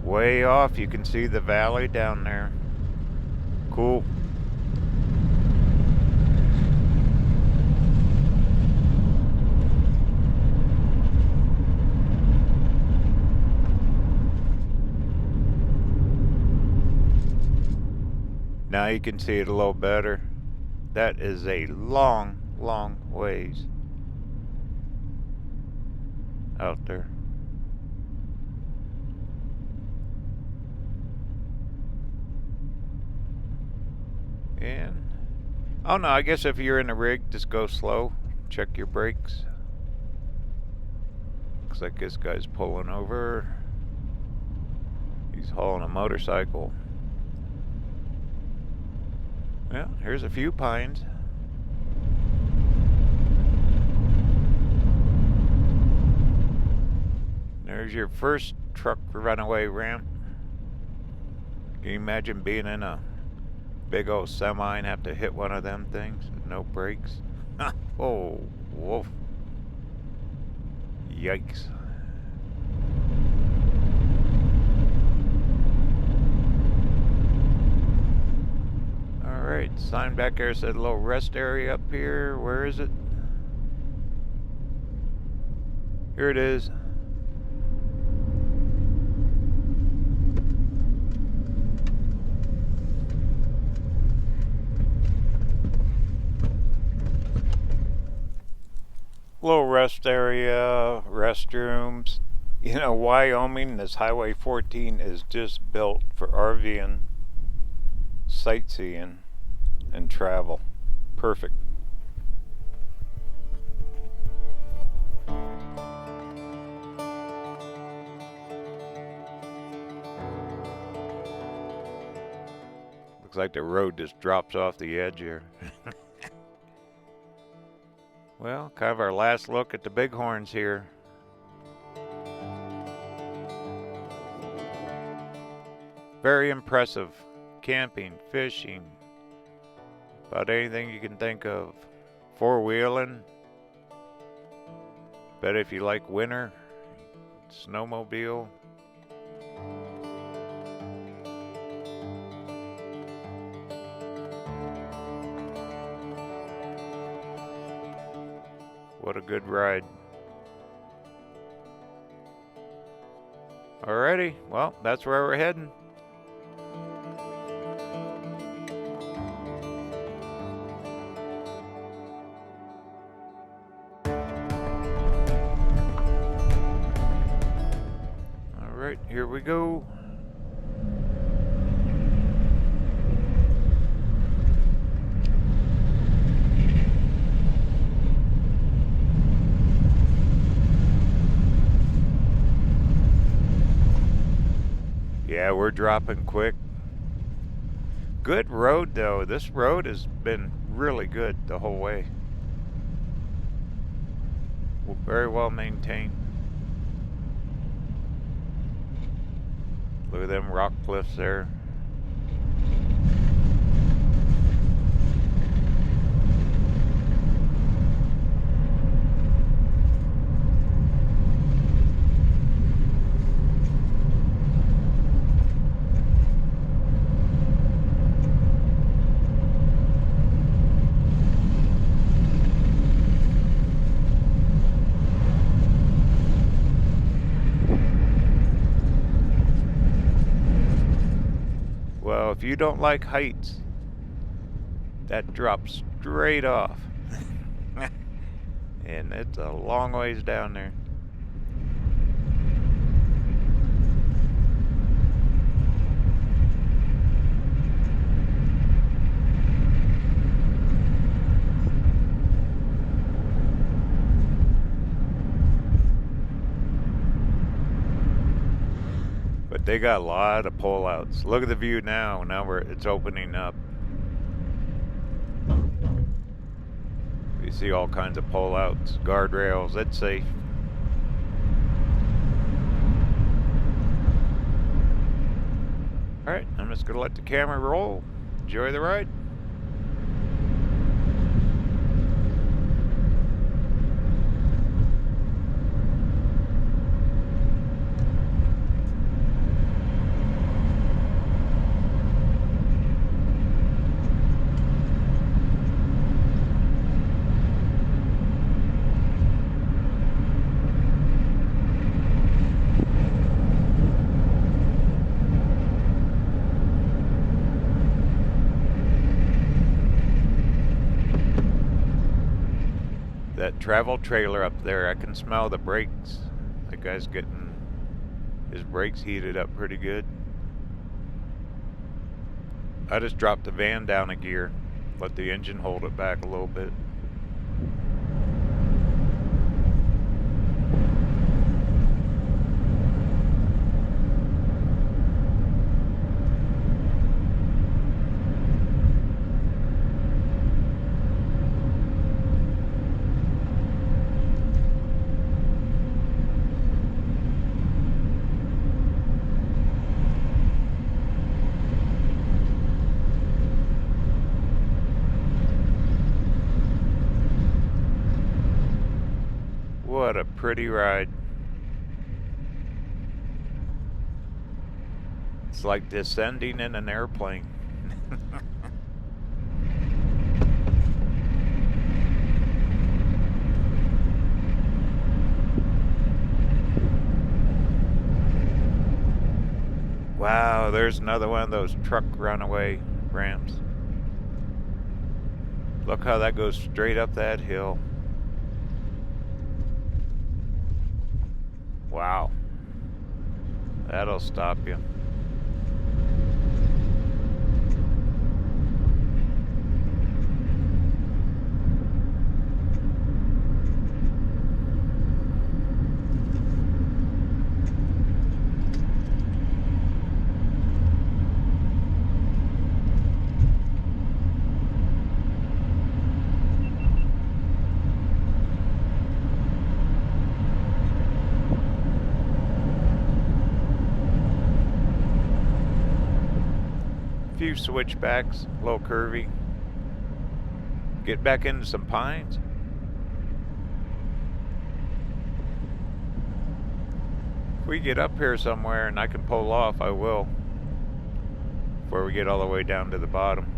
Way off, you can see the valley down there. Cool. Now you can see it a little better. That is a long ways out there. And oh no, I guess if you're in a rig, just go slow. check your brakes. Looks like this guy's pulling over. He's hauling a motorcycle. Well, here's a few pines. There's your first truck runaway ramp. Can you imagine being in a big old semi and have to hit one of them things with no brakes? Oh, whoa. Yikes. Alright, sign back there said a little rest area up here. Where is it? Here it is. Little rest area, restrooms. You know, Wyoming, this Highway 14 is just built for RVing, sightseeing, and travel. Perfect. Looks like the road just drops off the edge here. Well, kind of our last look at the Bighorns here. Very impressive. Camping, fishing, about anything you can think of. Four-wheeling. Bet if you like winter, snowmobile. What a good ride. Alrighty, well, that's where we're heading. Alright, here we go. Yeah, we're dropping quick. Good road though. This road has been really good the whole way. Very well maintained. Look at them rock cliffs there. Well, if you don't like heights, that drops straight off. And it's a long ways down there. But they got a lot of pullouts. Look at the view now. Now it's opening up. You see all kinds of pullouts, guardrails. That's safe. All right, I'm just gonna let the camera roll. Enjoy the ride. That travel trailer up there, I can smell the brakes. That guy's getting his brakes heated up pretty good. I just dropped the van down a gear, let the engine hold it back a little bit. What a pretty ride. It's like descending in an airplane. Wow, there's another one of those truck runaway ramps. Look how that goes straight up that hill. Wow. That'll stop you. Few switchbacks, a little curvy. Get back into some pines. If we get up here somewhere and I can pull off, I will. Before we get all the way down to the bottom.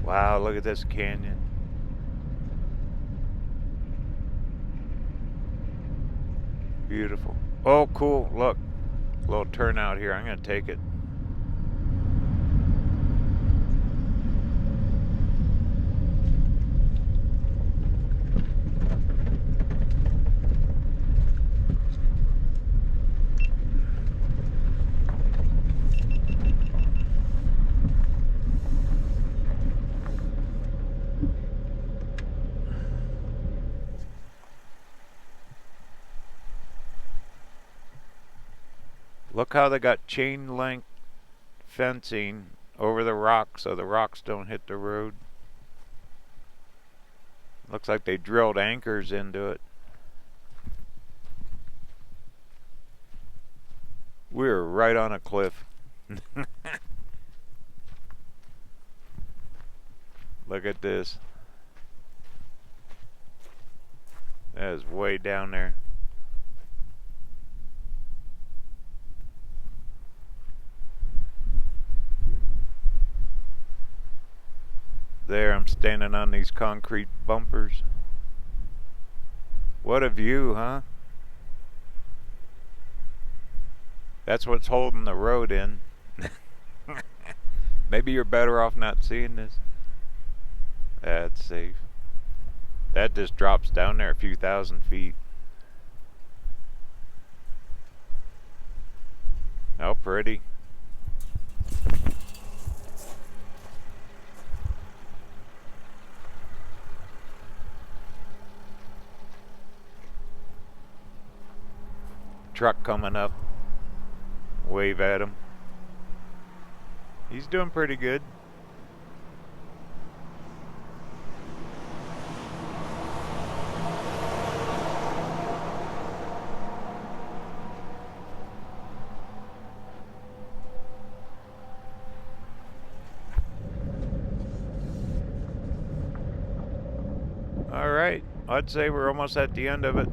Wow, look at this canyon. Beautiful. Oh, cool. Look. A little turnout here. I'm going to take it. Look how they got chain link fencing over the rocks so the rocks don't hit the road. Looks like they drilled anchors into it. We're right on a cliff. Look at this. That is way down there. There, I'm standing on these concrete bumpers. What a view, huh? That's what's holding the road in. Maybe you're better off not seeing this. That's safe. That just drops down there a few thousand feet. How pretty. Truck coming up. Wave at him. He's doing pretty good. All right, I'd say we're almost at the end of it.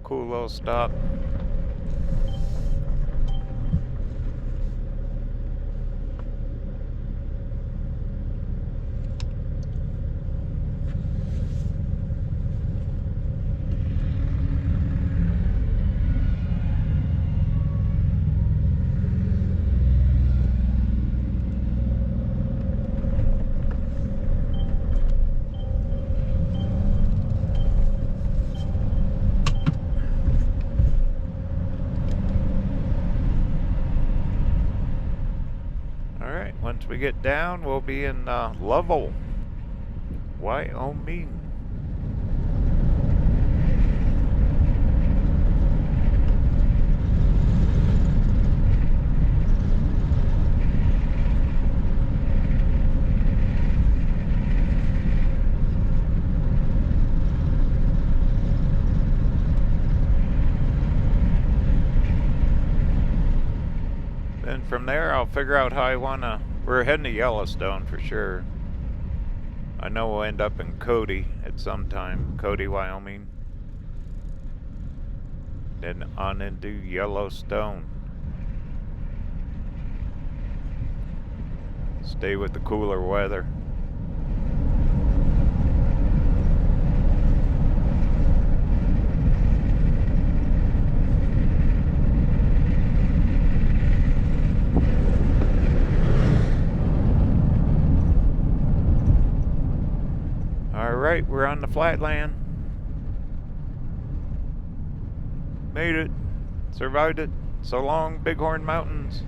Cool little stop. Once we get down, we'll be in Lovell, Wyoming. then from there I'll figure out how I wanna... We're heading to Yellowstone for sure. I know we'll end up in Cody at some time. Cody, Wyoming. Then on into Yellowstone. Stay with the cooler weather. Alright, we're on the flatland. Made it. Survived it. So long, Bighorn Mountains.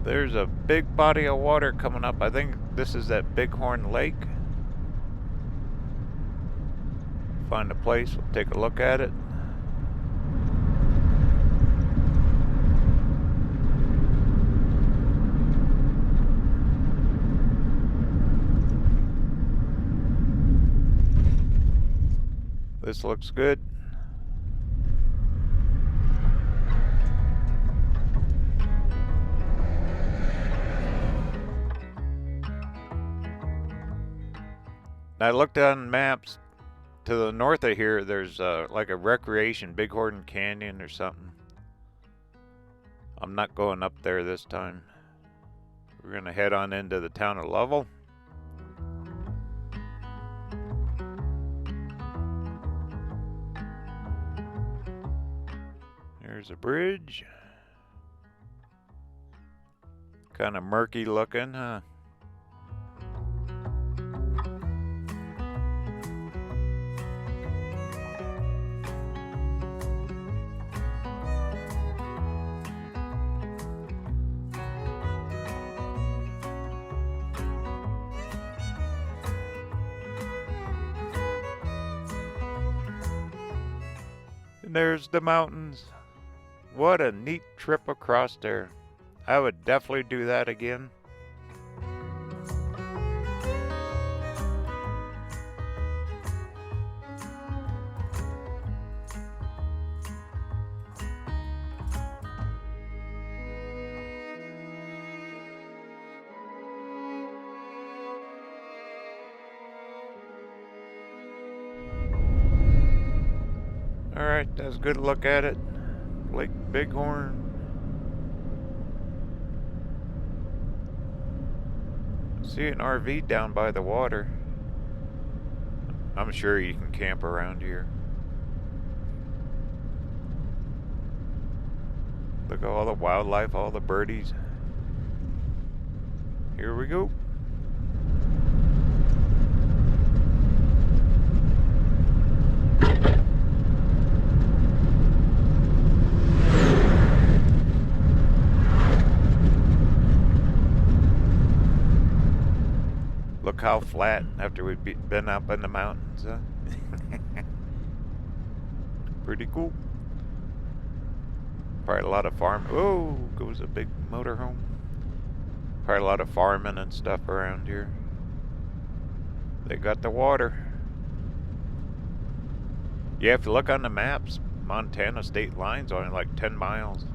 There's a big body of water coming up. I think this is that Bighorn Lake. Find a place, we'll take a look at it. This looks good. I looked on maps. To the north of here, there's like a recreation, Bighorn Canyon or something. I'm not going up there this time. We're gonna head on into the town of Lovell. There's a bridge. Kind of murky looking, huh? There's the mountains. What a neat trip across there. I would definitely do that again. Alright, that's a good look at it. Lake Bighorn. See an RV down by the water. I'm sure you can camp around here. Look at all the wildlife, all the birdies. Here we go. Look how flat after we've been up in the mountains, huh? Pretty cool. Probably a lot of farm. Oh, goes a big motorhome. Probably a lot of farming and stuff around here. They got the water. You have to look on the maps. Montana state line's only like 10 miles.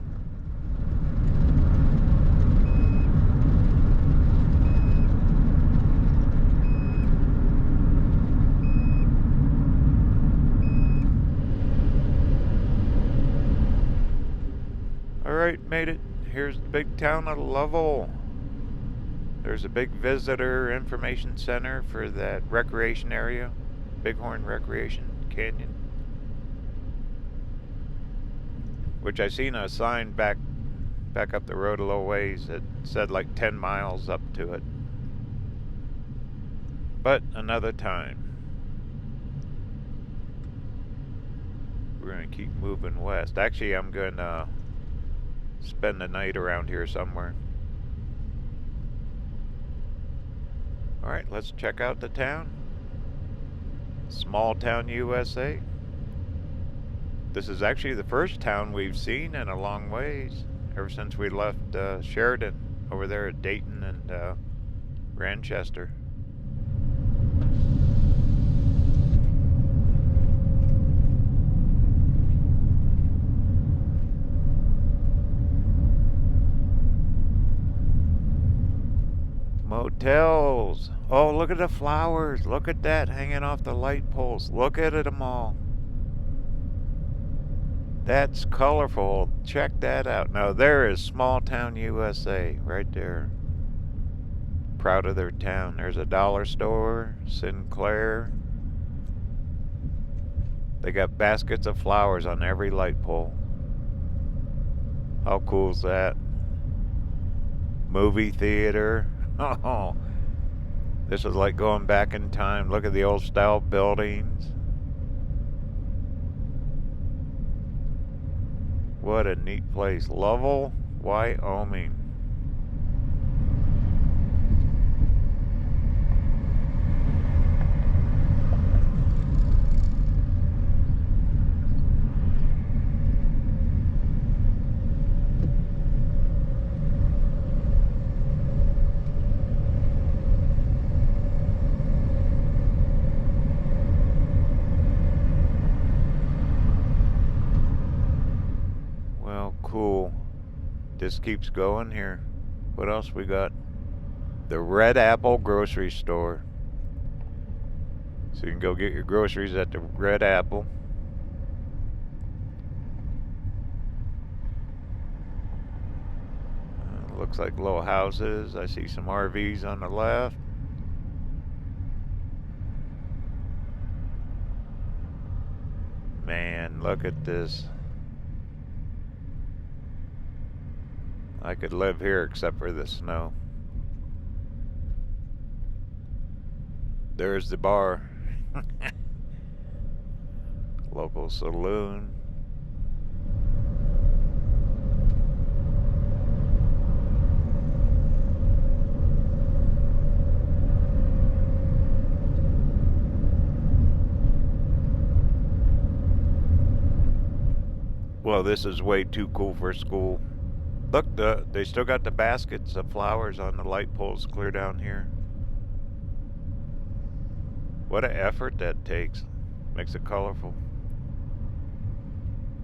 Alright, made it. Here's the big town of Lovell. There's a big visitor information center for that recreation area. Bighorn Recreation Canyon. Which I seen a sign back up the road a little ways that said like 10 miles up to it. But another time. We're gonna keep moving west. Actually, I'm gonna spend the night around here somewhere. Alright, let's check out the town. Small town USA. This is actually the first town we've seen in a long ways, ever since we left Sheridan over there at Dayton and Ranchester. Motels. Oh, look at the flowers. Look at that hanging off the light poles. Look at them all. That's colorful. Check that out. Now there is small town USA right there. Proud of their town. There's a dollar store, Sinclair. They got baskets of flowers on every light pole. How cool is that? Movie theater. Oh, this is like going back in time. Look at the old style buildings. What a neat place. Lovell, Wyoming. Cool. This keeps going here. What else we got? The Red Apple grocery store. So you can go get your groceries at the Red Apple. Looks like little houses. I see some RVs on the left. Man, look at this. I could live here except for the snow. There's the bar. Local saloon. Well, this is way too cool for school. Look, they still got the baskets of flowers on the light poles clear down here. What an effort that takes. Makes it colorful.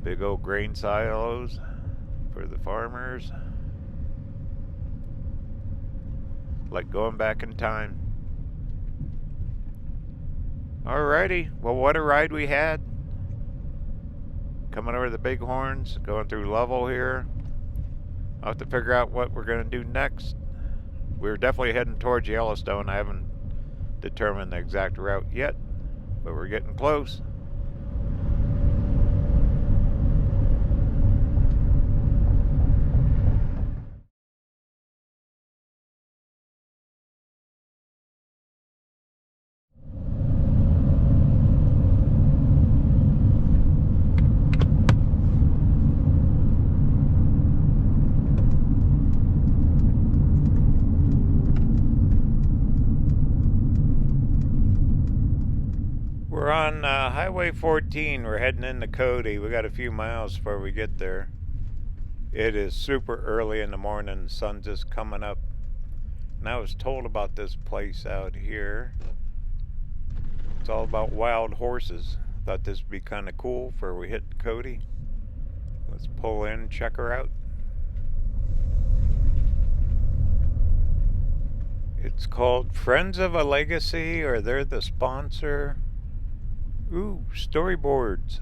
Big old grain silos for the farmers. Like going back in time. Alrighty, well, what a ride we had. Coming over the Bighorns, going through Lovell here. I'll have to figure out what we're going to do next. We're definitely heading towards Yellowstone. I haven't determined the exact route yet, but we're getting close. We're on Highway 14. We're heading into Cody. We got a few miles before we get there. It is super early in the morning. The sun's just coming up. And I was told about this place out here. It's all about wild horses. Thought this would be kind of cool before we hit Cody. Let's pull in and check her out. It's called Friends of a Legacy, or they're the sponsor. Ooh, storyboards.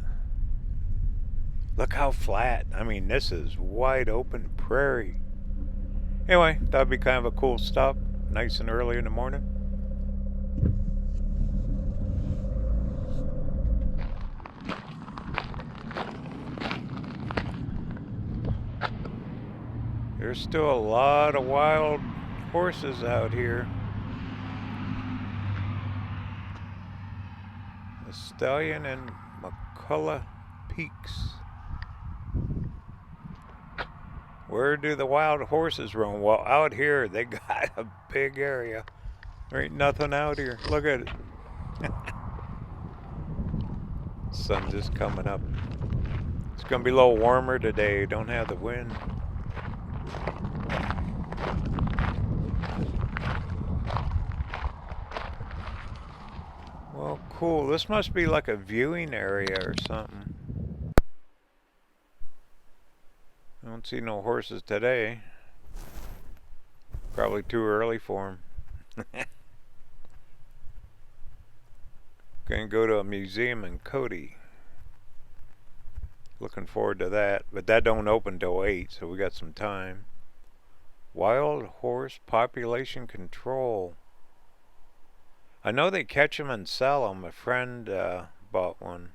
Look how flat. I mean, this is wide open prairie. Anyway, that'd be kind of a cool stop. Nice and early in the morning. There's still a lot of wild horses out here. Stallion and McCullough Peaks. Where do the wild horses roam? Well, out here they got a big area. There ain't nothing out here. Look at it. Sun just coming up. It's gonna be a little warmer today, don't have the wind. Well, cool. This must be like a viewing area or something. I don't see no horses today. Probably too early for them. Gonna go to a museum in Cody. Looking forward to that, but that don't open till 8, so we got some time. Wild horse population control. I know they catch them and sell them. A friend bought one.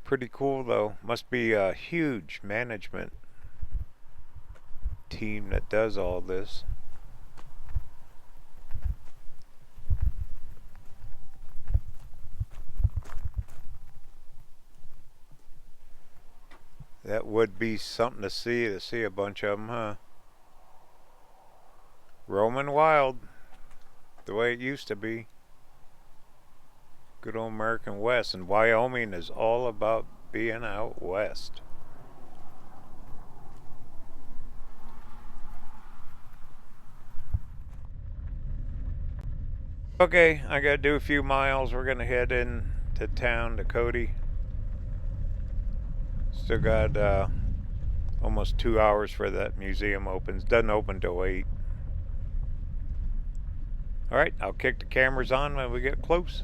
Pretty cool though. Must be a huge management team that does all this. That would be something to see a bunch of them, huh? Roaming wild, the way it used to be. Good old American West, and Wyoming is all about being out west. Okay, I gotta do a few miles. We're gonna head into town to Cody. Still got almost 2 hours for that museum opens. Doesn't open till 8. Alright, I'll kick the cameras on when we get close.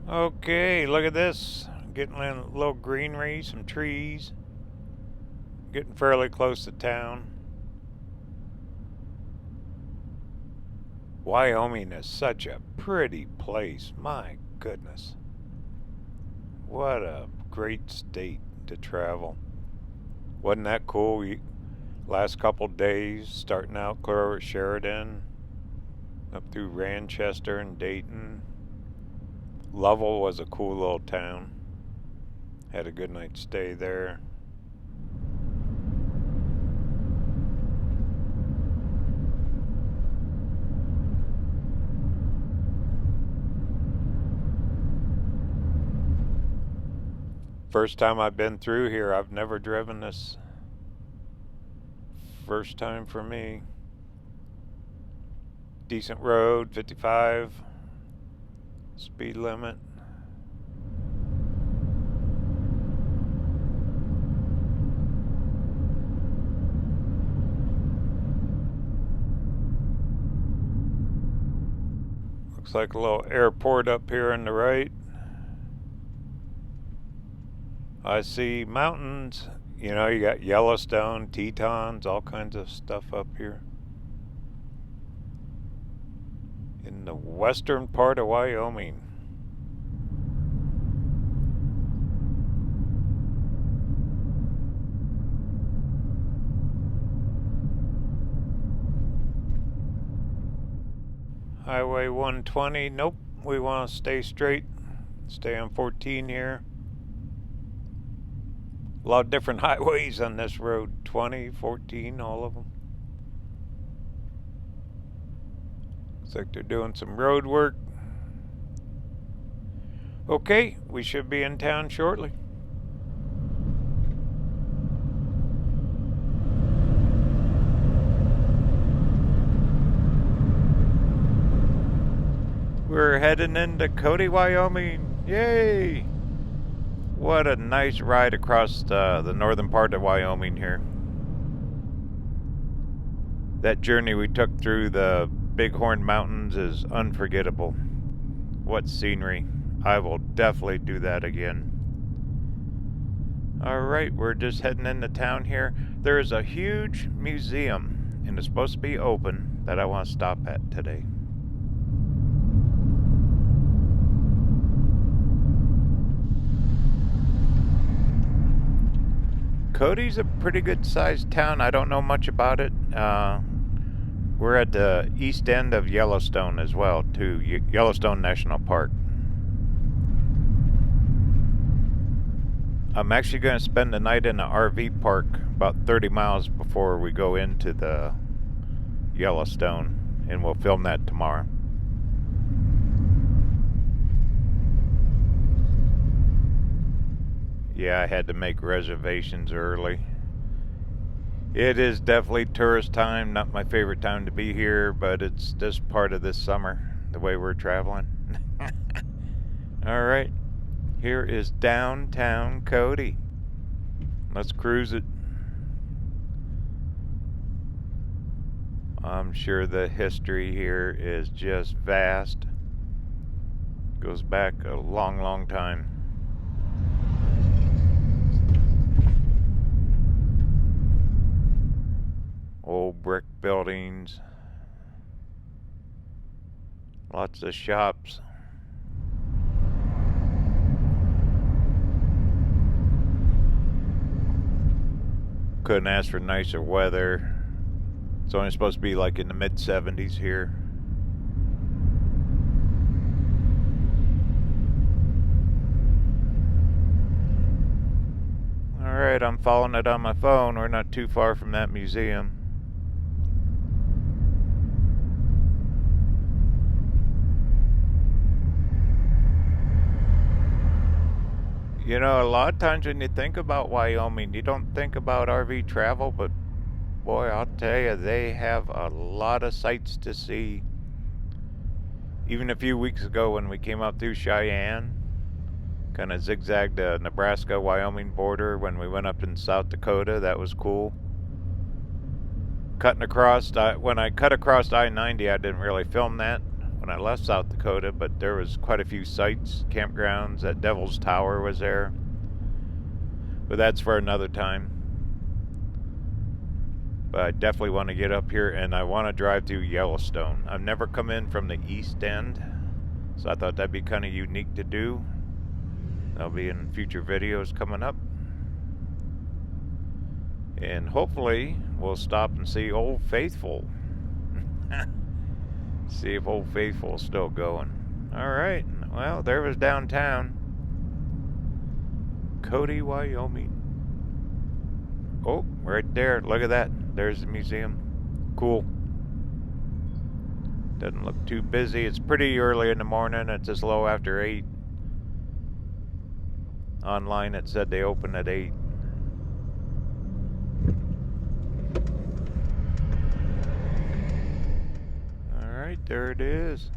Okay, look at this. Getting a little greenery, some trees. Getting fairly close to town. Wyoming is such a pretty place. My goodness. What a great state to travel. Wasn't that cool? Last couple days, starting out clear over at Sheridan, up through Ranchester and Dayton. Lovell was a cool little town. Had a good night's stay there. First time I've been through here. I've never driven this. First time for me. Decent road, 55 speed limit. Looks like a little airport up here on the right. I see mountains. You know, you got Yellowstone, Tetons, all kinds of stuff up here. In the western part of Wyoming. Highway 120, nope, we want to stay straight. Stay on 14 here. A lot of different highways on this road, 20, 14, all of them. Looks like they're doing some road work. Okay, we should be in town shortly. We're heading into Cody, Wyoming. Yay! What a nice ride across the northern part of Wyoming here. That journey we took through the Bighorn Mountains is unforgettable. What scenery. I will definitely do that again. Alright, we're just heading into town here. There is a huge museum, and it's supposed to be open, that I want to stop at today. Cody's a pretty good sized town. I don't know much about it. We're at the east end of Yellowstone as well, too. Yellowstone National Park. I'm actually going to spend the night in an RV park about 30 miles before we go into the Yellowstone, and we'll film that tomorrow. Yeah, I had to make reservations early. It is definitely tourist time, not my favorite time to be here, but it's just part of this summer, the way we're traveling. Alright, here is downtown Cody. Let's cruise it. I'm sure the history here is just vast. Goes back a long, long time. Old brick buildings. Lots of shops. Couldn't ask for nicer weather. It's only supposed to be like in the mid-70s here. Alright, I'm following it on my phone. We're not too far from that museum. You know, a lot of times when you think about Wyoming, you don't think about RV travel, but boy, I'll tell you, they have a lot of sights to see. Even a few weeks ago when we came up through Cheyenne, kind of zigzagged the Nebraska-Wyoming border when we went up in South Dakota, that was cool. Cutting across, when I cut across I-90, I didn't really film that when I left South Dakota, but there was quite a few sites, campgrounds. That Devil's Tower was there. But that's for another time. But I definitely want to get up here, and I want to drive through Yellowstone. I've never come in from the east end, so I thought that'd be kind of unique to do. That'll be in future videos coming up. And hopefully we'll stop and see Old Faithful. See if Old Faithful's still going. Alright, well, there was downtown Cody, Wyoming. Oh, right there, look at that. There's the museum. Cool. Doesn't look too busy. It's pretty early in the morning. It's as low after 8. Online it said they open at 8. Alright, there it is.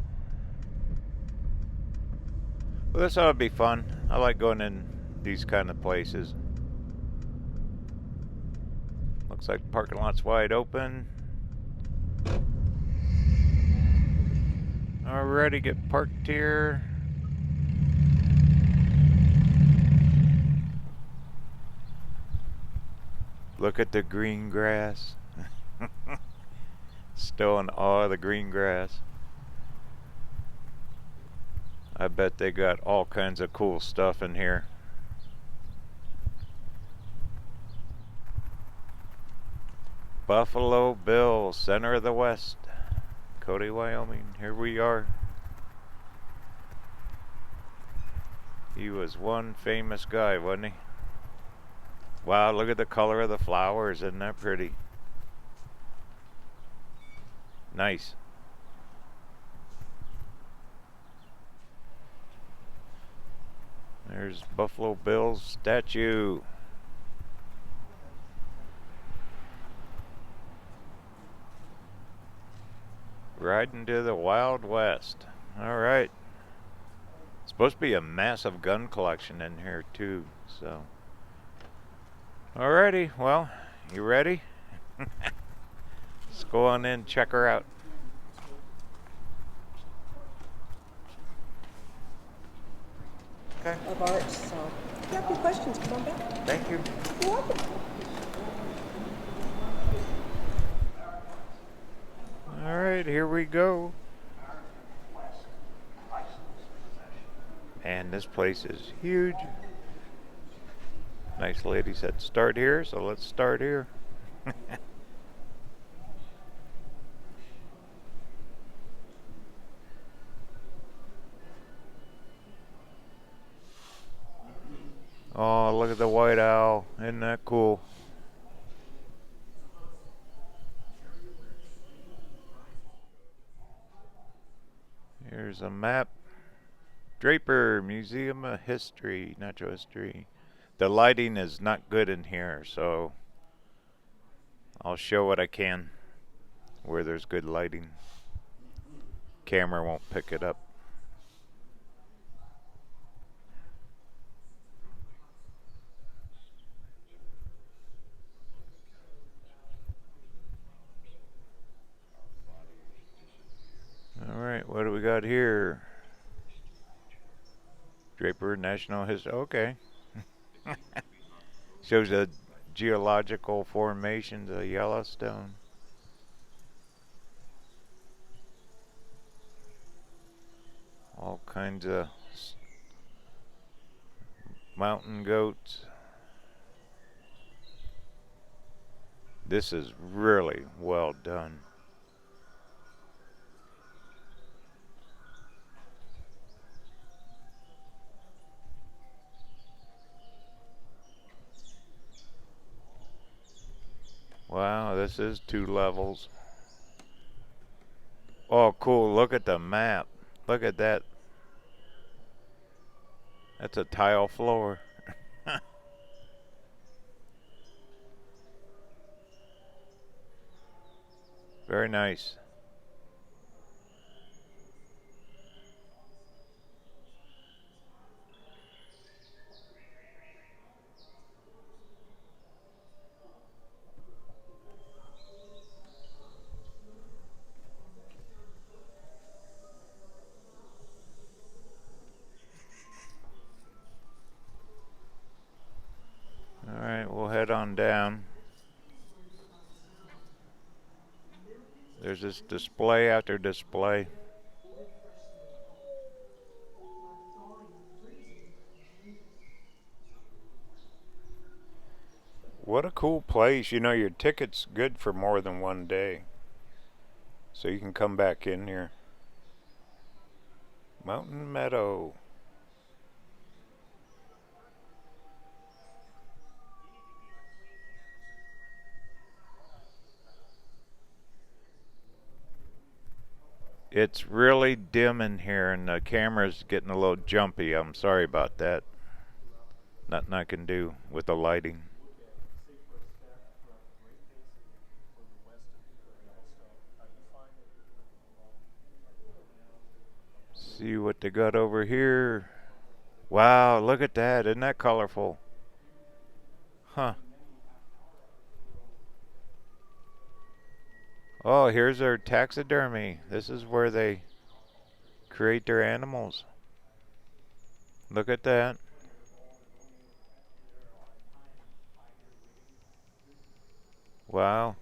Well, this ought to be fun. I like going in these kind of places. Looks like the parking lot's wide open. Alrighty, get parked here. Look at the green grass. Still in awe of the green grass. I bet they got all kinds of cool stuff in here. Buffalo Bill, center of the West, Cody, Wyoming. Here we are. He was one famous guy, wasn't he? Wow, look at the color of the flowers. Isn't that pretty? Nice. There's Buffalo Bill's statue. Riding to the Wild West. Alright. Supposed to be a massive gun collection in here too, so. Alrighty, well, you ready? Let's go on in and check her out. Okay. Of art, so if you have any questions, come on back. Thank you. You're welcome. Alright, here we go. And this place is huge. Nice lady said start here, so let's start here. Oh, look at the white owl. Isn't that cool? There's a map. Draper, Museum of History, Natural History. The lighting is not good in here, so I'll show what I can where there's good lighting. Camera won't pick it up. Alright, what do we got here? Draper National History. Okay. Shows the geological formations of Yellowstone. All kinds of mountain goats. This is really well done. Wow, this is 2 levels. Oh, cool. Look at the map. Look at that. That's a tile floor. Very nice. Alright, we'll head on down. There's this display after display. What a cool place. You know, your ticket's good for more than 1 day. So you can come back in here. Mountain Meadow. It's really dim in here and the camera's getting a little jumpy. I'm sorry about that. Nothing I can do with the lighting. See what they got over here. Wow, look at that. Isn't that colorful? Huh. Oh, here's their taxidermy. This is where they create their animals. Look at that. Wow.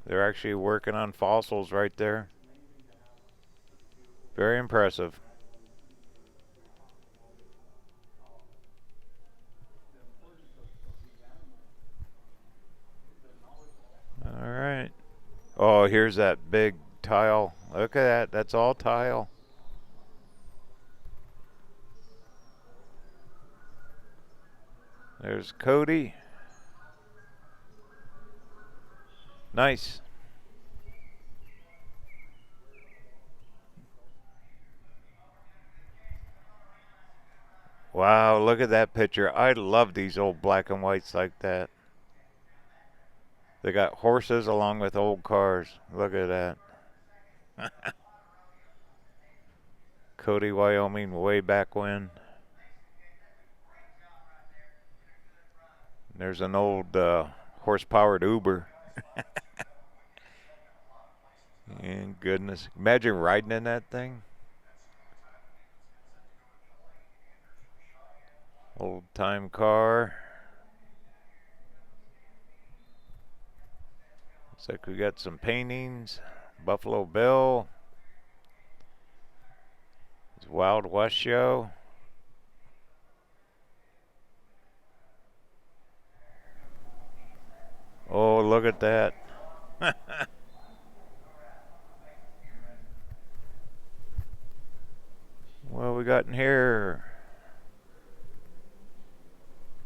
They're actually working on fossils right there. Very impressive. Alright. Oh, here's that big tile. Look at that. That's all tile. There's Cody. Nice. Wow, look at that picture. I love these old black and whites like that. They got horses along with old cars. Look at that. Cody, Wyoming, way back when. There's an old horse-powered Uber. And goodness, imagine riding in that thing. Old-time car. Looks like we got some paintings. Buffalo Bill. It's Wild West show. Oh, look at that. What we got in here?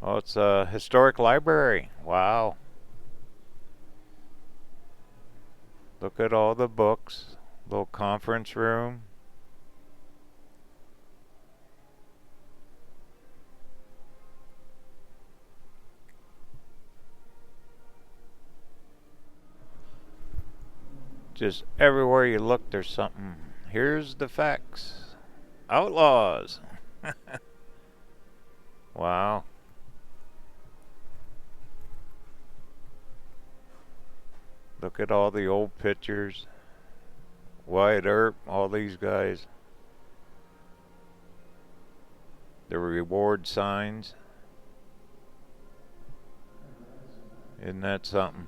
Oh, it's a historic library. Wow. Look at all the books. Little conference room. Just everywhere you look, there's something. Here's the facts. Outlaws. Wow. Look at all the old pictures. Wyatt Earp, all these guys. The reward signs. Isn't that something?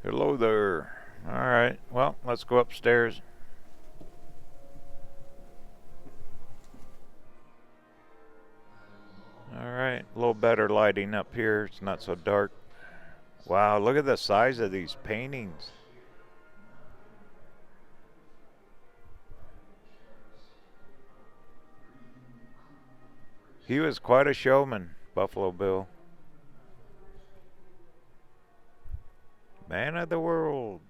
Hello there. Alright, well, let's go upstairs. Alright, a little better lighting up here. It's not so dark. Wow, look at the size of these paintings. He was quite a showman, Buffalo Bill. Man of the world.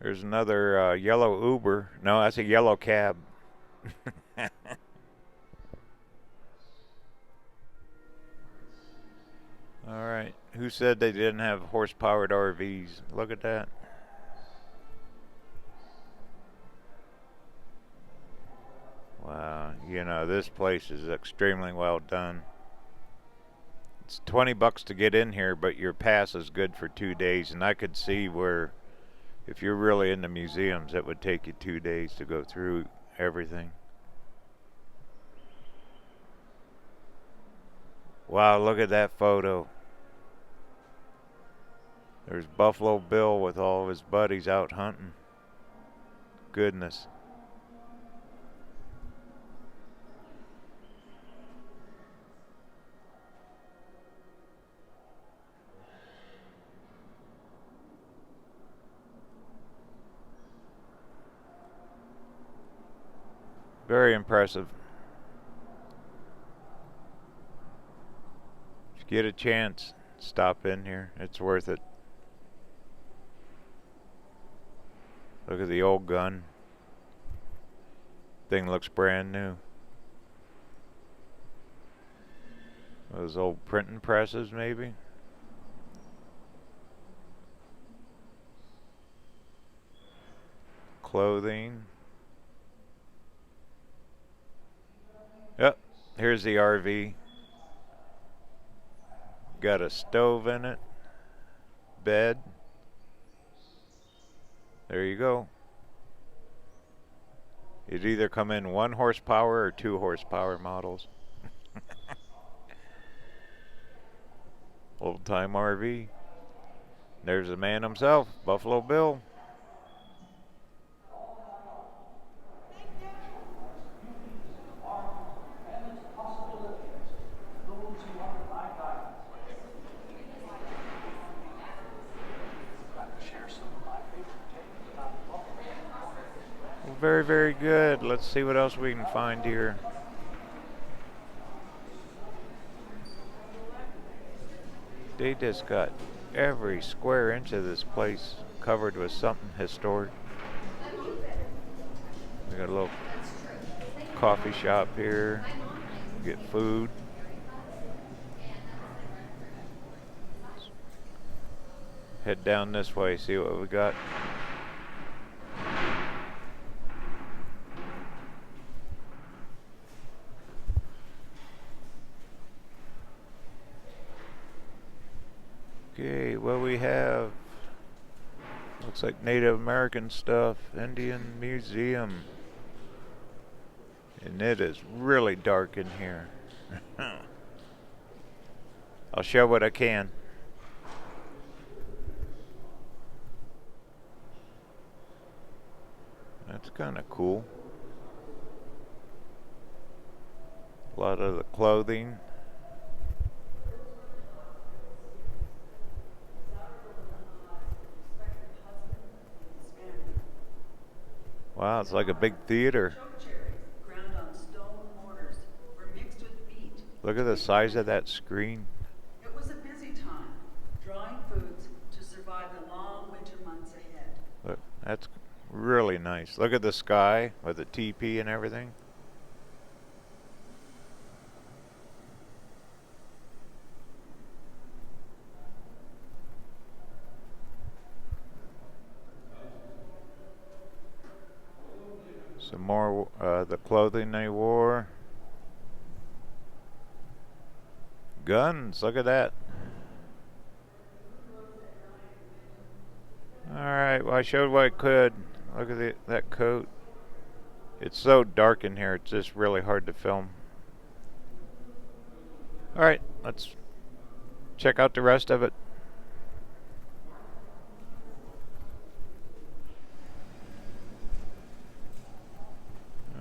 There's another yellow Uber. No, that's a yellow cab. Alright, who said they didn't have horse-powered RVs? Look at that. Wow, you know, this place is extremely well done. It's $20 to get in here, but your pass is good for 2 days, and I could see where if you're really into museums, it would take you 2 days to go through everything. Wow, look at that photo. There's Buffalo Bill with all of his buddies out hunting. Goodness. Very impressive. If you get a chance, stop in here. It's worth it. Look at the old gun. Thing looks brand new. Those old printing presses, maybe. Clothing. Yep, here's the RV. Got a stove in it. Bed. There you go. It'd either come in 1 horsepower or 2 horsepower models. Old time RV. There's the man himself, Buffalo Bill. Very, very good. Let's see what else we can find here. They just got every square inch of this place covered with something historic. We got a little coffee shop here. Get food. Head down this way, see what we got. Okay, what we have, looks like Native American stuff, Indian Museum, and it is really dark in here. I'll show what I can. That's kind of cool. A lot of the clothing. Wow, it's like a big theater. Look at the size of that screen. It was a busy time, drawing foods to survive the long winter That's really nice. Look at the sky with the teepee and everything. Some more the clothing they wore. Guns, look at that. Alright, well I showed what I could. Look at that coat. It's so dark in here, it's just really hard to film. Alright, let's check out the rest of it.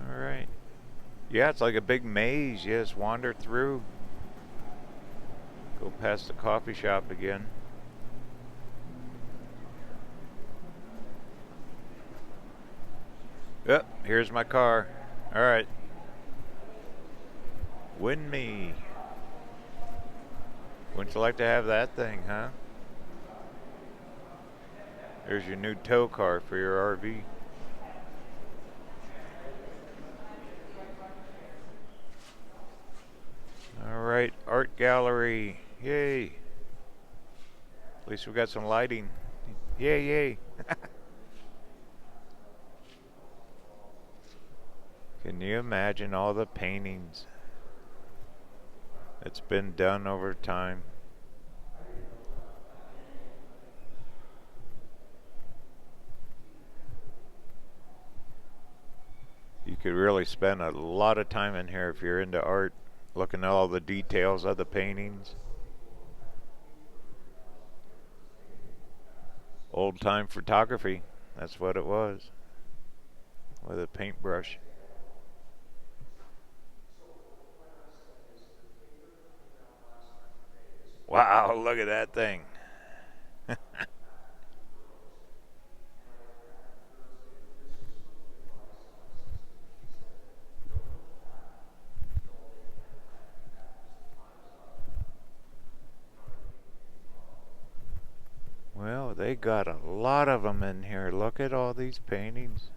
Alright. Yeah, it's like a big maze. Yes, wander through. Go past the coffee shop again. Yep, here's my car. Alright. Win me. Wouldn't you like to have that thing, huh? There's your new tow car for your RV. Alright, art gallery. Yay. At least we got some lighting. Yay, yay. Can you imagine all the paintings that's been done over time? You could really spend a lot of time in here if you're into art, looking at all the details of the paintings. Old time photography, that's what it was, with a paintbrush. Wow, look at that thing. Well, they got a lot of them in here. Look at all these paintings.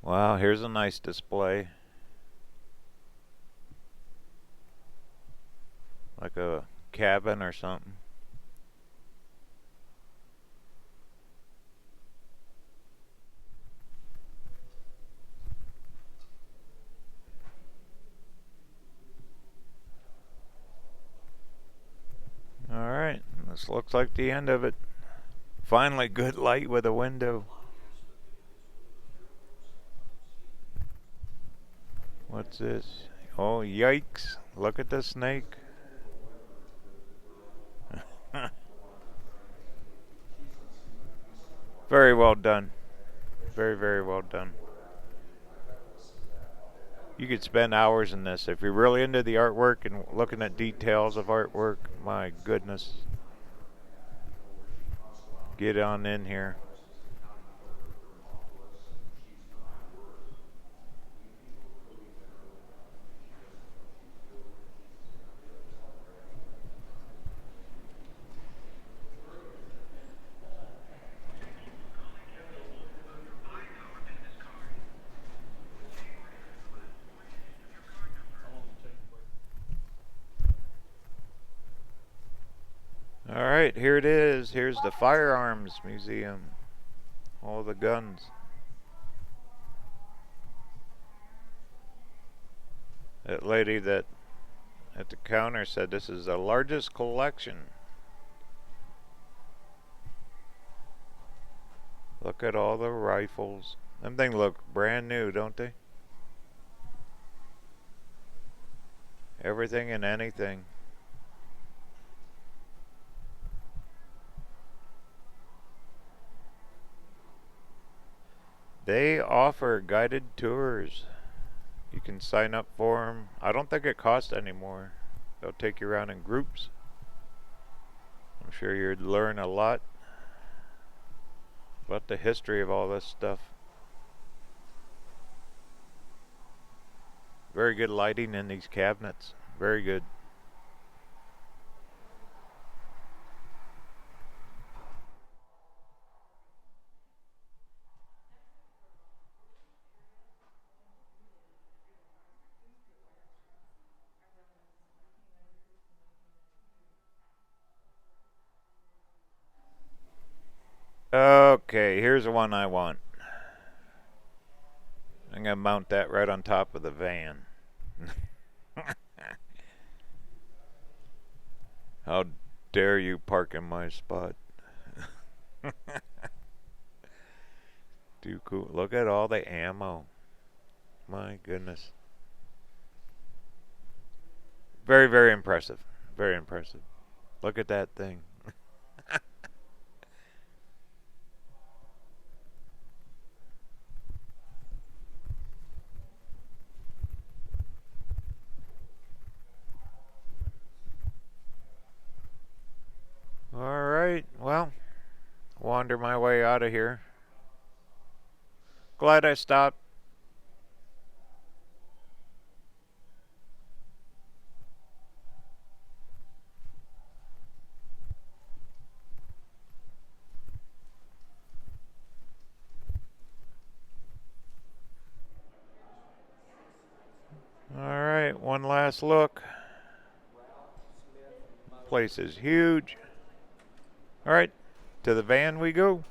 Wow, here's a nice display. Like a cabin or something. Alright, this looks like the end of it. Finally, good light with a window. What's this? Oh, yikes. Look at the snake. Very well done. Very, very well done. You could spend hours in this. If you're really into the artwork and looking at details of artwork, my goodness. Get on in here. Alright, here it is. Here's the Firearms Museum. All the guns. That lady that at the counter said this is the largest collection. Look at all the rifles. Them things look brand new, don't they? Everything and anything. They offer guided tours. You can sign up for them. I don't think it costs anymore. They'll take you around in groups. I'm sure you'd learn a lot about the history of all this stuff. Very good lighting in these cabinets. Very good. Okay, here's the one I want. I'm going to mount that right on top of the van. How dare you park in my spot? Too cool. Look at all the ammo. My goodness. Very, very impressive. Very impressive. Look at that thing. Alright, well, wander my way out of here. Glad I stopped. Alright, one last look. Place is huge. Alright, to the van we go.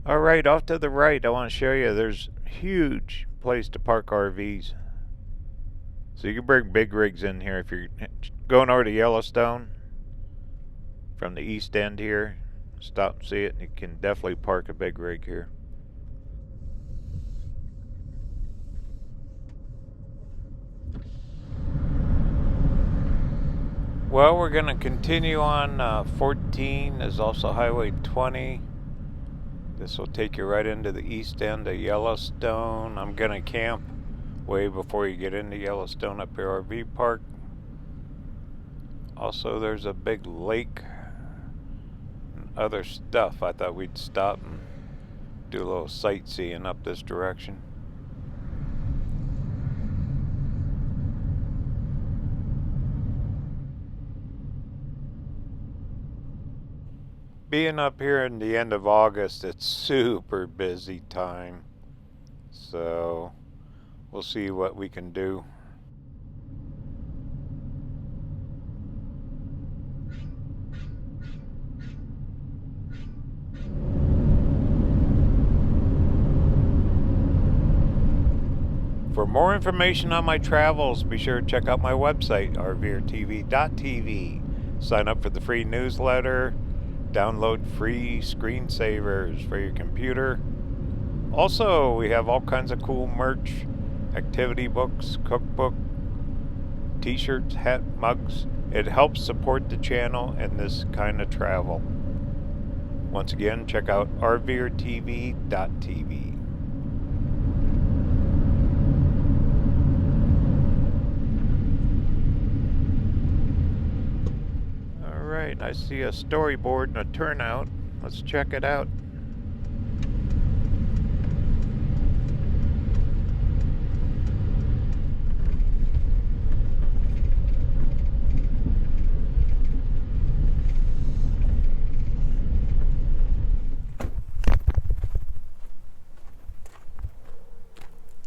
Alright, off to the right, I want to show you there's a huge place to park RVs. So you can bring big rigs in here if you're going over to Yellowstone from the east end here. Stop and see it, and you can definitely park a big rig here. Well, we're going to continue on 14. There's also Highway 20. This will take you right into the east end of Yellowstone. I'm going to camp way before you get into Yellowstone up here, RV park. Also, there's a big lake and other stuff. I thought we'd stop and do a little sightseeing up this direction. Being up here in the end of August, it's super busy time. So we'll see what we can do. For more information on my travels, be sure to check out my website, RVerTV.tv. Sign up for the free newsletter. Download free screensavers for your computer. Also, we have all kinds of cool merch, activity books, cookbook, t-shirts, hat, mugs. It helps support the channel and this kind of travel. Once again, check out RVerTV.tv. Alright, I see a storyboard and a turnout. Let's check it out.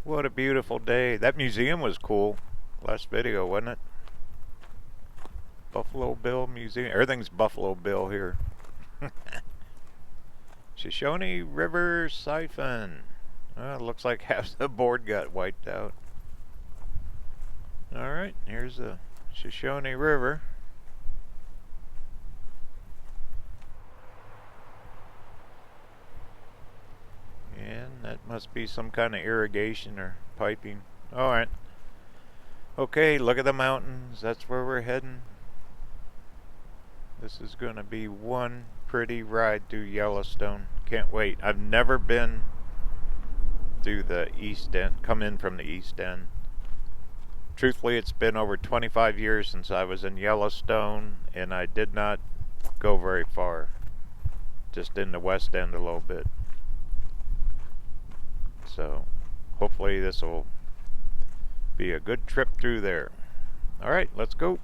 What a beautiful day. That museum was cool. Last video, wasn't it? Buffalo Bill Museum. Everything's Buffalo Bill here. Shoshone River Siphon. Well, looks like half the board got wiped out. Alright, here's the Shoshone River. And that must be some kind of irrigation or piping. Alright. Okay, look at the mountains. That's where we're heading. This is going to be one pretty ride through Yellowstone. Can't wait. I've never been through the east end, come in from the east end. Truthfully, it's been over 25 years since I was in Yellowstone, and I did not go very far. Just in the west end a little bit. So, hopefully this will be a good trip through there. Alright, let's go.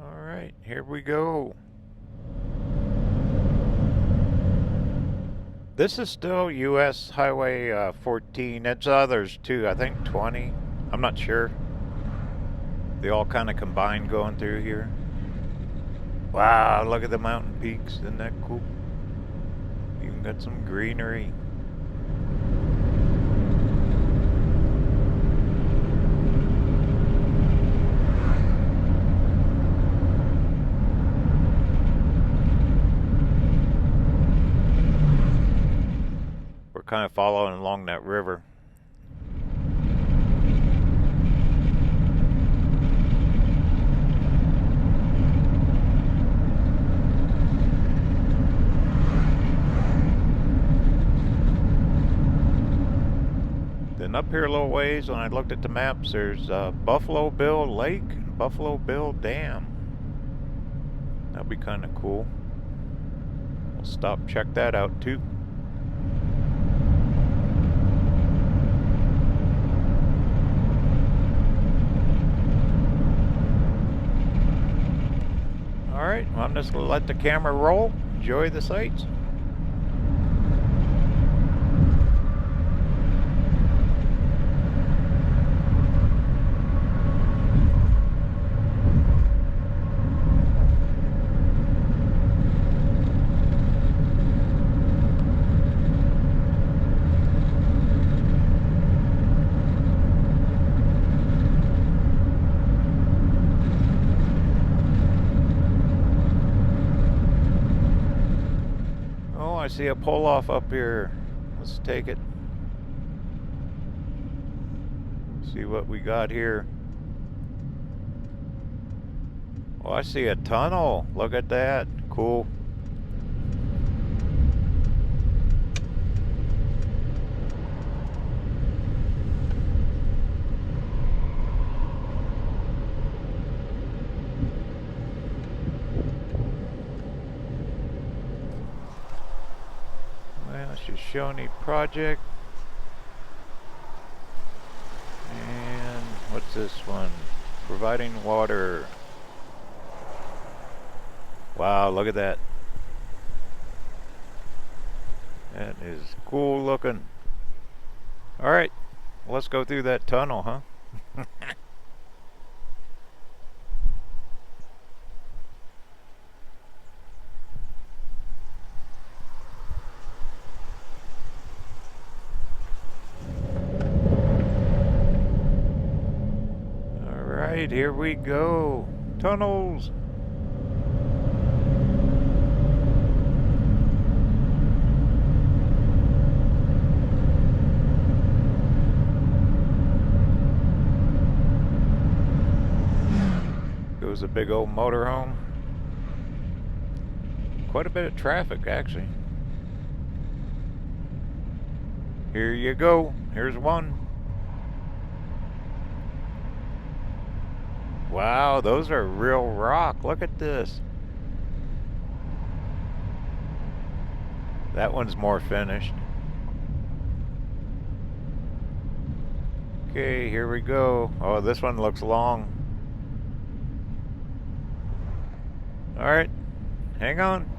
Alright, here we go. This is still US Highway 14. It's others too, I think 20. I'm not sure. They all kind of combine going through here. Wow, look at the mountain peaks. Isn't that cool? Even got some greenery. We're kind of following along that river. Then up here a little ways, when I looked at the maps, there's Buffalo Bill Lake and Buffalo Bill Dam. That'd be kind of cool. We'll stop, check that out too. Alright, well, I'm just going to let the camera roll. Enjoy the sights. I see a pull off up here. Let's take it. See what we got here. Oh, I see a tunnel. Look at that. Cool. Shoshone project. And what's this one? Providing water. Wow, look at that. That is cool looking. Alright, let's go through that tunnel, huh? Here we go. Tunnels. Goes a big old motorhome. Quite a bit of traffic, actually. Here you go. Here's one. Wow, those are real rock. Look at this. That one's more finished. Okay, here we go. Oh, this one looks long. Alright, hang on.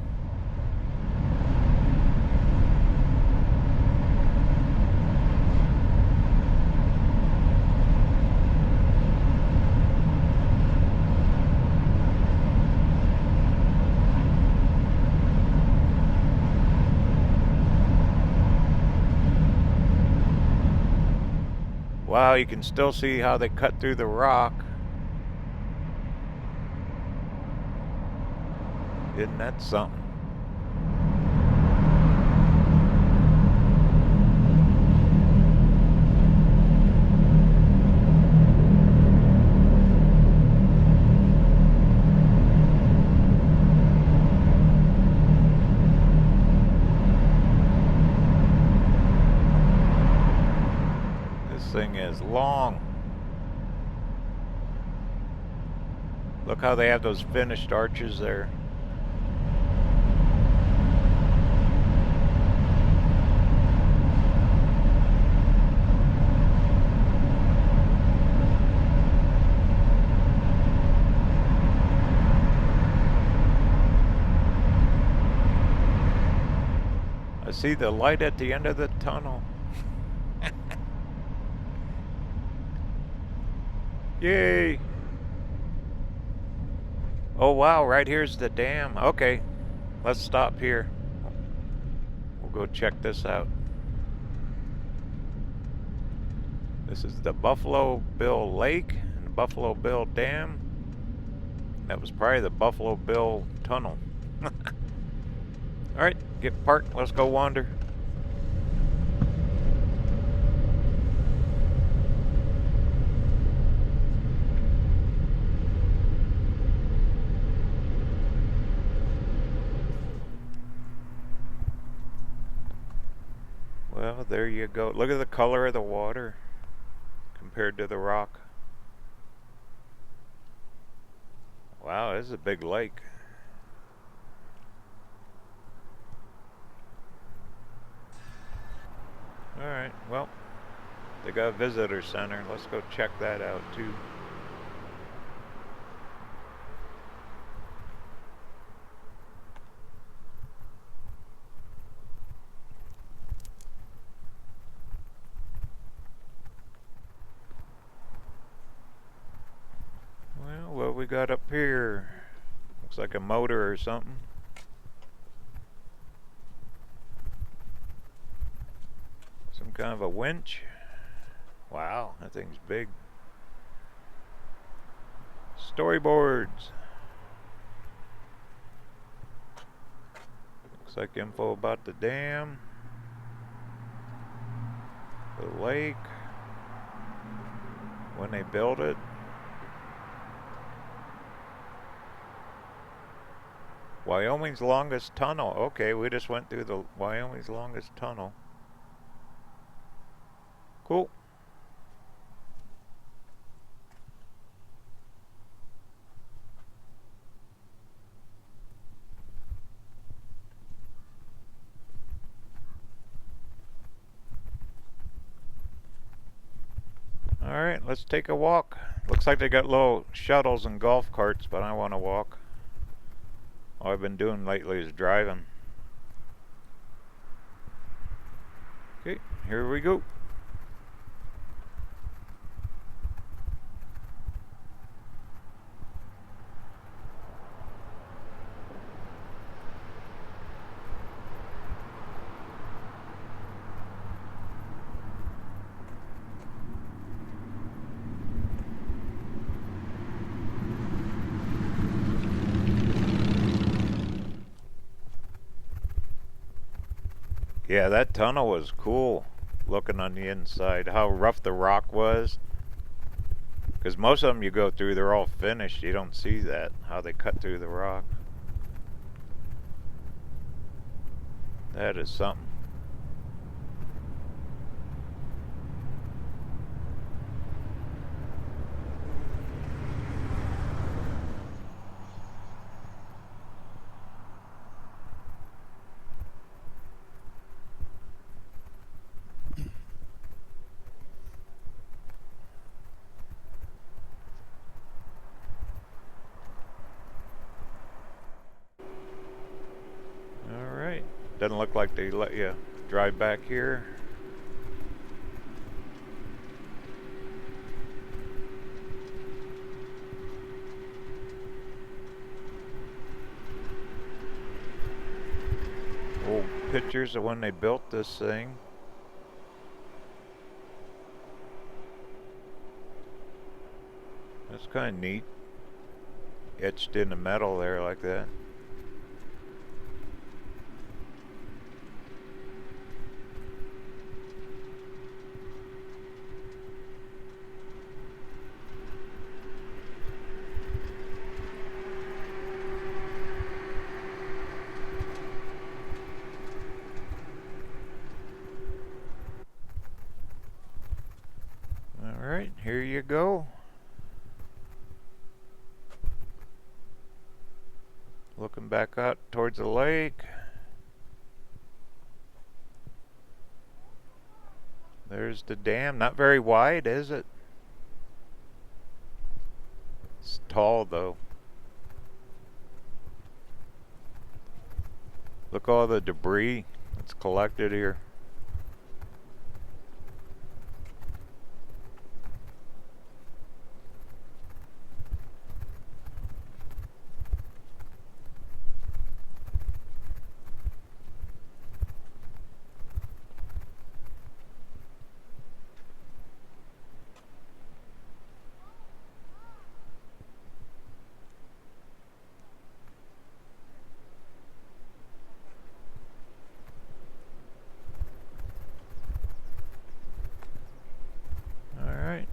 Wow, you can still see how they cut through the rock. Isn't that something? long. Look how they have those finished arches there. I see the light at the end of the tunnel. Yay! Oh wow, right here's the dam. Okay, let's stop here. We'll go check this out. This is the Buffalo Bill Lake and the Buffalo Bill Dam. That was probably the Buffalo Bill Tunnel. Alright, get parked, let's go wander. Well, there you go. Look at the color of the water compared to the rock. Wow, this is a big lake. Alright, well, they got a visitor center. Let's go check that out too. Well, what we got up here? Looks like a motor or something. Some kind of a winch. Wow, that thing's big. Storyboards. Looks like info about the dam, the lake, when they built it. Wyoming's longest tunnel. Okay, we just went through the Wyoming's longest tunnel. Cool. Alright, let's take a walk. Looks like they got little shuttles and golf carts, but I want to walk. All I've been doing lately is driving. Okay, here we go. Yeah, that tunnel was cool looking on the inside, how rough the rock was. Because most of them you go through, they're all finished. You don't see that, how they cut through the rock. That is something. Doesn't look like they let you drive back here. Old pictures of when they built this thing. That's kind of neat. Etched in the metal there like that. go. Looking back out towards the lake. There's the dam. Not very wide, is it? It's tall, though. Look all the debris that's collected here.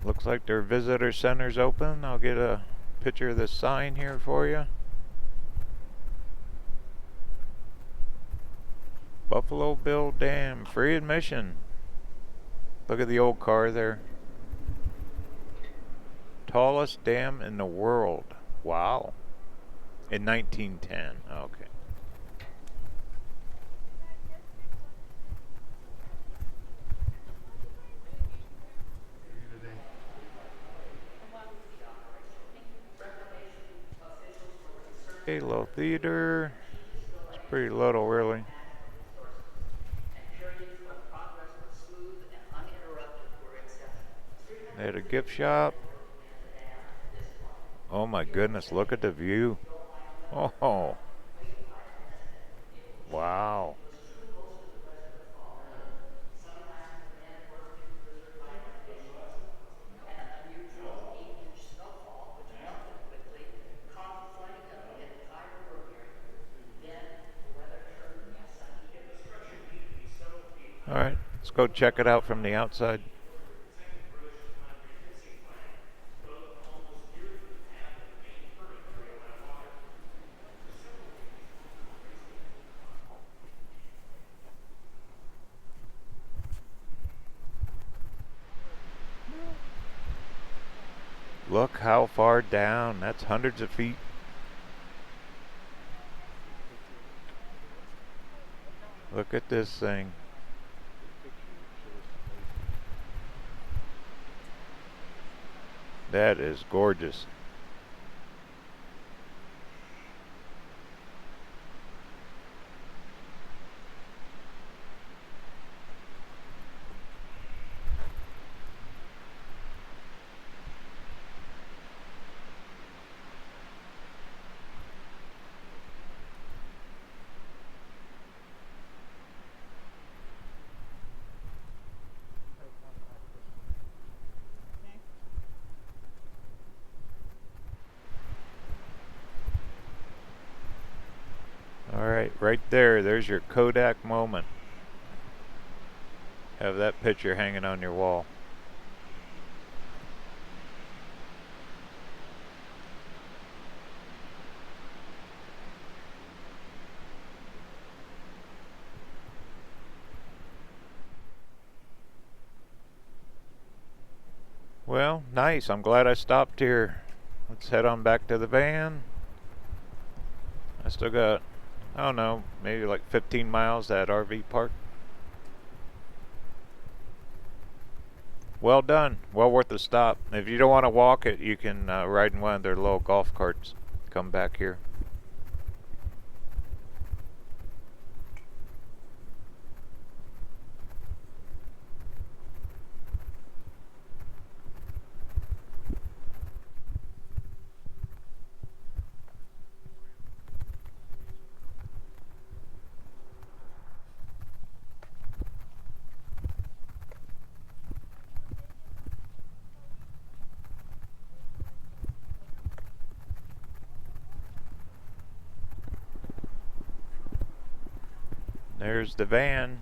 Looks like their visitor center's open. I'll get a picture of this sign here for you. Buffalo Bill Dam, free admission. Look at the old car there. Tallest dam in the world. Wow. In 1910. Okay. Okay, little theater. It's pretty little, really. They had a gift shop. Oh my goodness, look at the view. Oh, wow. All right, let's go check it out from the outside. Look how far down. That's hundreds of feet. Look at this thing. That is gorgeous. Right there, there's your Kodak moment. Have that picture hanging on your wall. Well, nice. I'm glad I stopped here. Let's head on back to the van. I still got, I don't know, maybe like 15 miles to that RV park. Well done. Well worth the stop. If you don't want to walk it, you can ride in one of their little golf carts. Come back here. There's the van.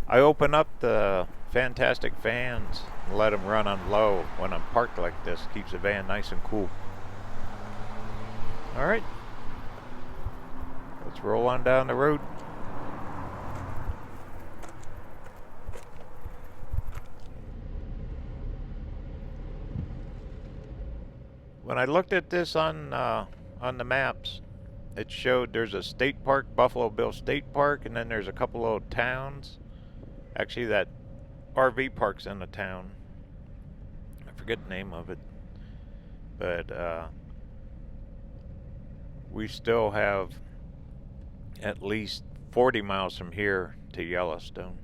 I open up the fantastic fans and let them run on low when I'm parked like this. Keeps the van nice and cool. All right, let's roll on down the road. When I looked at this on the maps, it showed there's a state park, Buffalo Bill State Park, and then there's a couple of towns. Actually, that RV park's in the town. I forget the name of it. But we still have at least 40 miles from here to Yellowstone.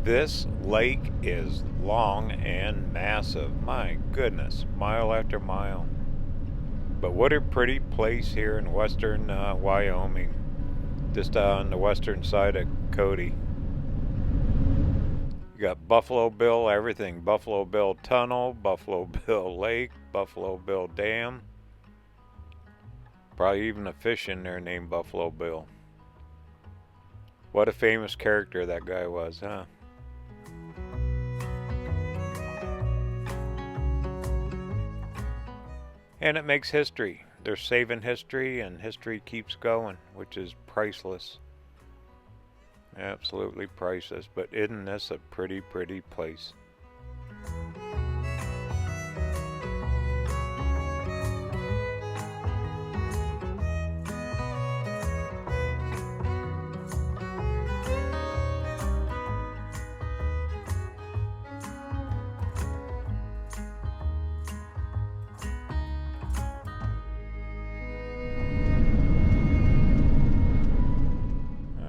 This lake is long and massive. My goodness, mile after mile. But what a pretty place here in western Wyoming, just on the western side of Cody. You got Buffalo Bill, everything. Buffalo Bill Tunnel, Buffalo Bill Lake, Buffalo Bill Dam. Probably even a fish in there named Buffalo Bill. What a famous character that guy was, huh? And it makes history. They're saving history, and history keeps going, which is priceless. Absolutely priceless. But isn't this a pretty, pretty place?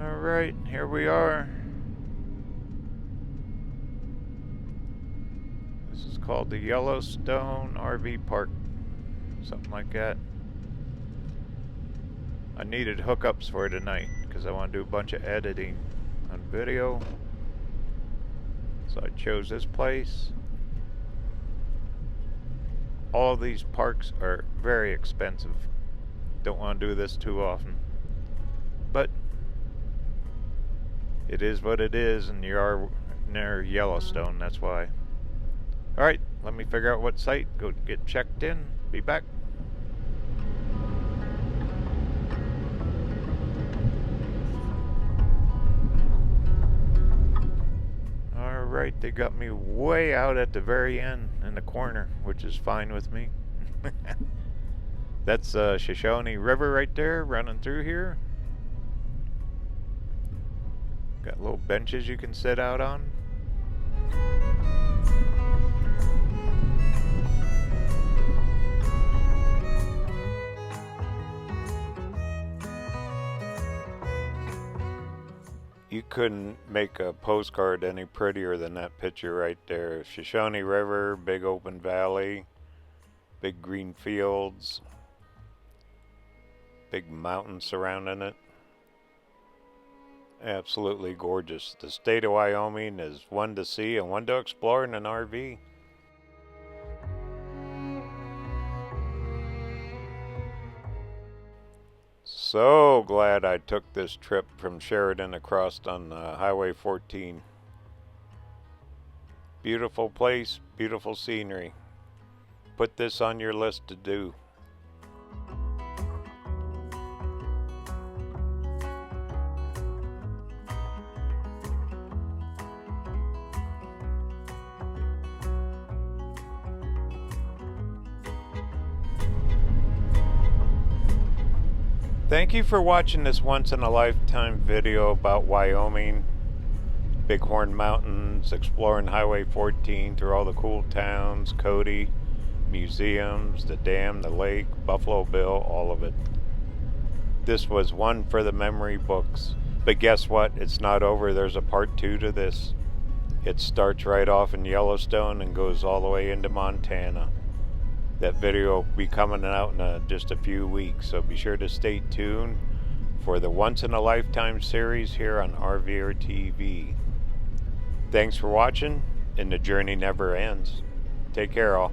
Alright, here we are. This is called the Yellowstone RV Park. Something like that. I needed hookups for tonight because I want to do a bunch of editing on video. So I chose this place. All of these parks are very expensive. Don't want to do this too often. But it is what it is, and you are near Yellowstone, that's why. Alright, let me figure out what site, go get checked in, be back. Alright, they got me way out at the very end in the corner, which is fine with me. That's Shoshone River right there, running through here. Got little benches you can sit out on. You couldn't make a postcard any prettier than that picture right there. Shoshone River, big open valley, big green fields, big mountains surrounding it. Absolutely gorgeous. The state of Wyoming is one to see and one to explore in an RV. So glad I took this trip from Sheridan across on Highway 14. Beautiful place, beautiful scenery. Put this on your list to do. Thank you for watching this once-in-a-lifetime video about Wyoming, Bighorn Mountains, exploring Highway 14 through all the cool towns, Cody, museums, the dam, the lake, Buffalo Bill, all of it. This was one for the memory books. But guess what? It's not over. There's a part 2 to this. It starts right off in Yellowstone and goes all the way into Montana. That video will be coming out in just a few weeks, so be sure to stay tuned for the once-in-a-lifetime series here on RVerTV. Thanks for watching, and the journey never ends. Take care, all.